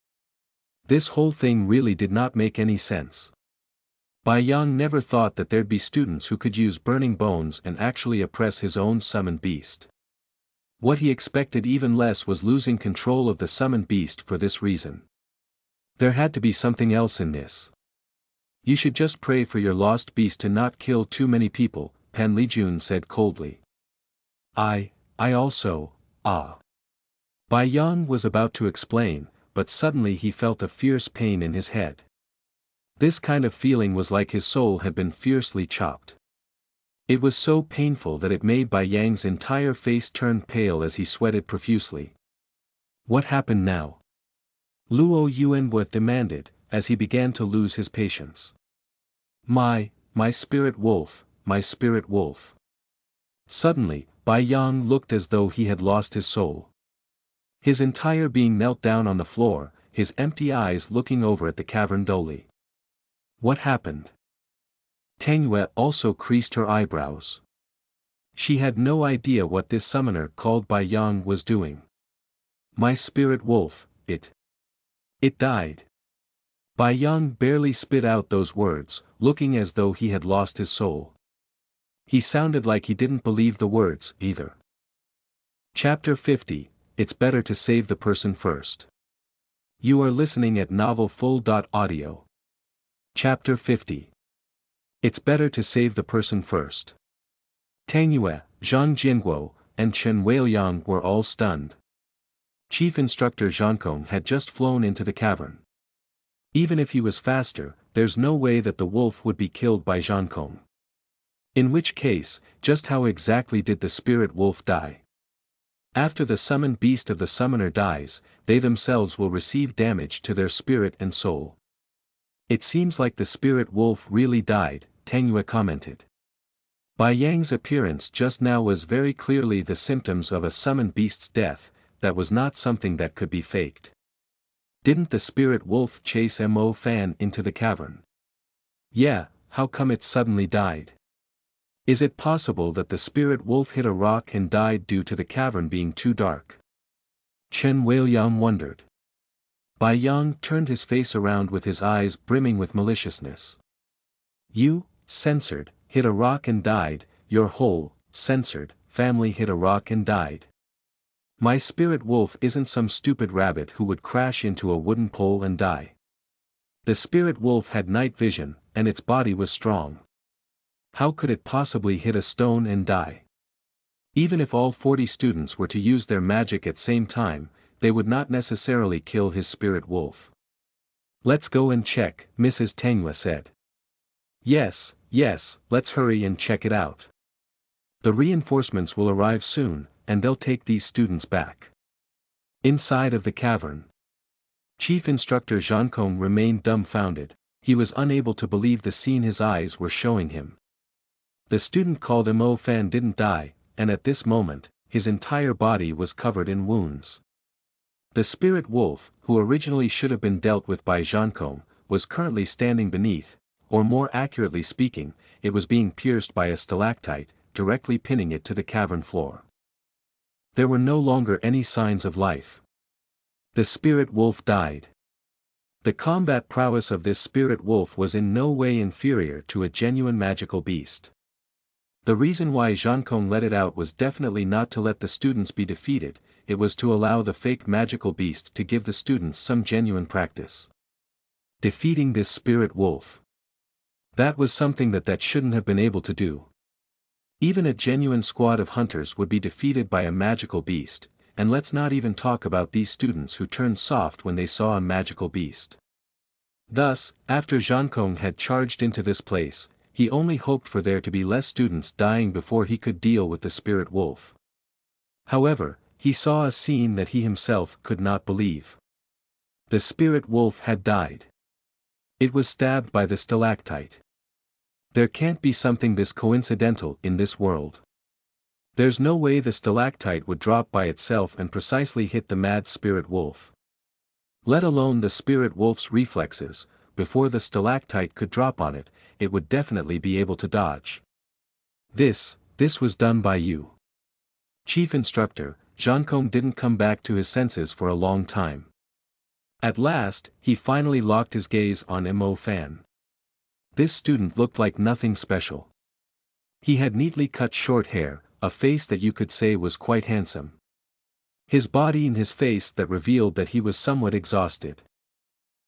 This whole thing really did not make any sense. Bai Yang never thought that there'd be students who could use burning bones and actually oppress his own summoned beast. What he expected even less was losing control of the summoned beast for this reason. There had to be something else in this. You should just pray for your lost beast to not kill too many people, Pan Lijun said coldly. I also, Bai Yang was about to explain, but suddenly he felt a fierce pain in his head. This kind of feeling was like his soul had been fiercely chopped. It was so painful that it made Bai Yang's entire face turn pale as he sweated profusely. What happened now? Luo Yuanhua demanded, as he began to lose his patience. My spirit wolf, my spirit wolf. Suddenly, Bai Yang looked as though he had lost his soul. His entire being knelt down on the floor, his empty eyes looking over at the cavern dully. What happened? Tangyue also creased her eyebrows. She had no idea what this summoner called Bai Yang was doing. My spirit wolf, it died. Bai Yang barely spit out those words, looking as though he had lost his soul. He sounded like he didn't believe the words, either. Chapter 50, It's Better to Save the Person First. You are listening at novelfull.audio. Chapter 50. It's Better to Save the Person First. Tangyue, Zhang Jinguo, and Chen Weiliang were all stunned. Chief Instructor Xuanhuan had just flown into the cavern. Even if he was faster, there's no way that the wolf would be killed by Xuanhuan. In which case, just how exactly did the spirit wolf die? After the summoned beast of the summoner dies, they themselves will receive damage to their spirit and soul. It seems like the spirit wolf really died, Tangyue commented. Bai Yang's appearance just now was very clearly the symptoms of a summoned beast's death, that was not something that could be faked. Didn't the spirit wolf chase Mo Fan into the cavern? Yeah, how come it suddenly died? Is it possible that the spirit wolf hit a rock and died due to the cavern being too dark? Chen Weiliang wondered. Bai Yang turned his face around with his eyes brimming with maliciousness. You, censored, hit a rock and died, your whole, censored, family hit a rock and died. My spirit wolf isn't some stupid rabbit who would crash into a wooden pole and die. The spirit wolf had night vision, and its body was strong. How could it possibly hit a stone and die? Even if all 40 students were to use their magic at same time, they would not necessarily kill his spirit wolf. Let's go and check, Mrs. Tangyue said. Yes, let's hurry and check it out. The reinforcements will arrive soon, and they'll take these students back. Inside of the cavern, Chief Instructor Xuanhuan remained dumbfounded. He was unable to believe the scene his eyes were showing him. The student called Mo Fan didn't die, and at this moment, his entire body was covered in wounds. The spirit wolf, who originally should have been dealt with by Xuanhuan, was currently standing beneath, or more accurately speaking, it was being pierced by a stalactite, directly pinning it to the cavern floor. There were no longer any signs of life. The spirit wolf died. The combat prowess of this spirit wolf was in no way inferior to a genuine magical beast. The reason why Xuanhuan let it out was definitely not to let the students be defeated, it was to allow the fake magical beast to give the students some genuine practice. Defeating this spirit wolf. That was something that shouldn't have been able to do. Even a genuine squad of hunters would be defeated by a magical beast, and let's not even talk about these students who turned soft when they saw a magical beast. Thus, after Xuanhuan had charged into this place, he only hoped for there to be less students dying before he could deal with the spirit wolf. However, he saw a scene that he himself could not believe. The spirit wolf had died. It was stabbed by the stalactite. There can't be something this coincidental in this world. There's no way the stalactite would drop by itself and precisely hit the mad spirit wolf. Let alone the spirit wolf's reflexes, before the stalactite could drop on it, it would definitely be able to dodge. This was done by you. Chief Instructor, Xuanhuan didn't come back to his senses for a long time. At last, he finally locked his gaze on Mo Fan. This student looked like nothing special. He had neatly cut short hair, a face that you could say was quite handsome. His body and his face that revealed that he was somewhat exhausted.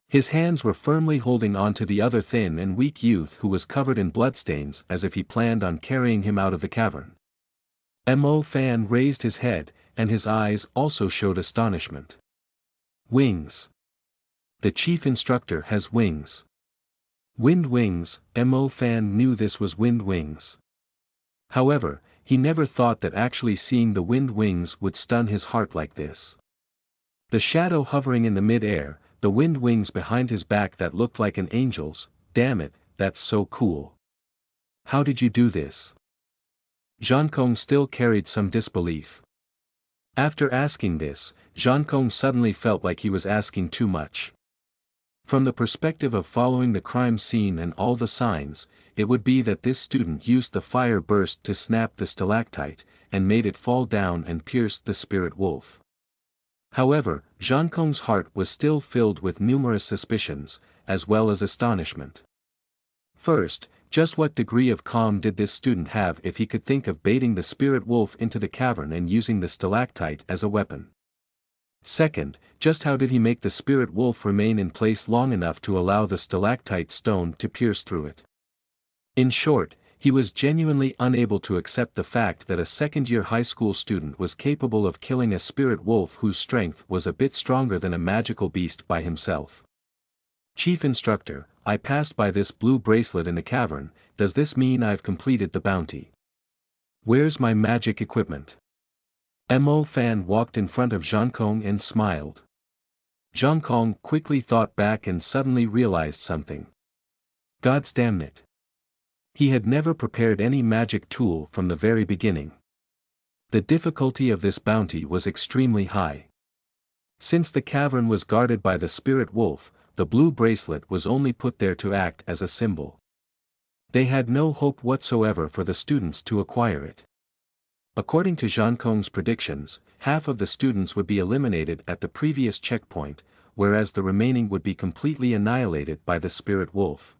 His hands were firmly holding on to the other thin and weak youth who was covered in bloodstains as if he planned on carrying him out of the cavern. Mo Fan raised his head, and his eyes also showed astonishment. Wings. The chief instructor has wings. Wind wings. Mo Fan knew this was wind wings. However, he never thought that actually seeing the wind wings would stun his heart like this. The shadow hovering in the mid-air, the wind wings behind his back that looked like an angel's, damn it, that's so cool. How did you do this? Xuanhuan still carried some disbelief. After asking this, Xuanhuan suddenly felt like he was asking too much. From the perspective of following the crime scene and all the signs, it would be that this student used the fire burst to snap the stalactite, and made it fall down and pierced the spirit wolf. However, Xuanhuan's heart was still filled with numerous suspicions, as well as astonishment. First, just what degree of calm did this student have if he could think of baiting the spirit wolf into the cavern and using the stalactite as a weapon? Second, just how did he make the spirit wolf remain in place long enough to allow the stalactite stone to pierce through it? In short, he was genuinely unable to accept the fact that a second-year high school student was capable of killing a spirit wolf whose strength was a bit stronger than a magical beast by himself. Chief Instructor, I passed by this blue bracelet in the cavern, does this mean I've completed the bounty? Where's my magic equipment? Mo Fan walked in front of Xuanhuan and smiled. Xuanhuan quickly thought back and suddenly realized something. God's damn it. He had never prepared any magic tool from the very beginning. The difficulty of this bounty was extremely high. Since the cavern was guarded by the spirit wolf, the blue bracelet was only put there to act as a symbol. They had no hope whatsoever for the students to acquire it. According to Xuanhuan's predictions, half of the students would be eliminated at the previous checkpoint, whereas the remaining would be completely annihilated by the spirit wolf.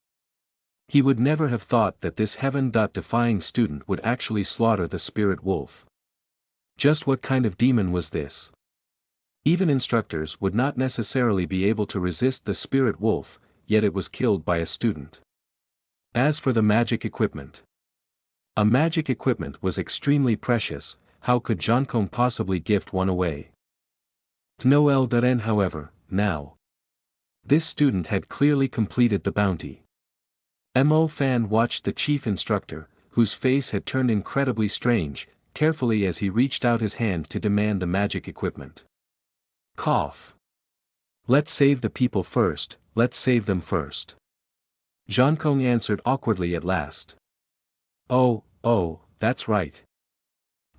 He would never have thought that this heaven-defying student would actually slaughter the spirit wolf. Just what kind of demon was this? Even instructors would not necessarily be able to resist the spirit wolf, yet it was killed by a student. As for the magic equipment. A magic equipment was extremely precious, how could Xuanhuan possibly gift one away? Noel Daren however, now. This student had clearly completed the bounty. Mo Fan watched the chief instructor, whose face had turned incredibly strange, carefully as he reached out his hand to demand the magic equipment. Cough. Let's save the people first, let's save them first. Xuanhuan answered awkwardly at last. Oh, that's right.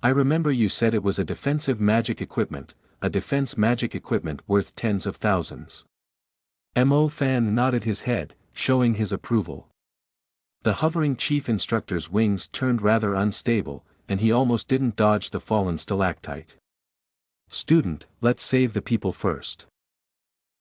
I remember you said it was a defensive magic equipment, a defense magic equipment worth tens of thousands. Mo Fan nodded his head, showing his approval. The hovering chief instructor's wings turned rather unstable, and he almost didn't dodge the fallen stalactite. Student, let's save the people first.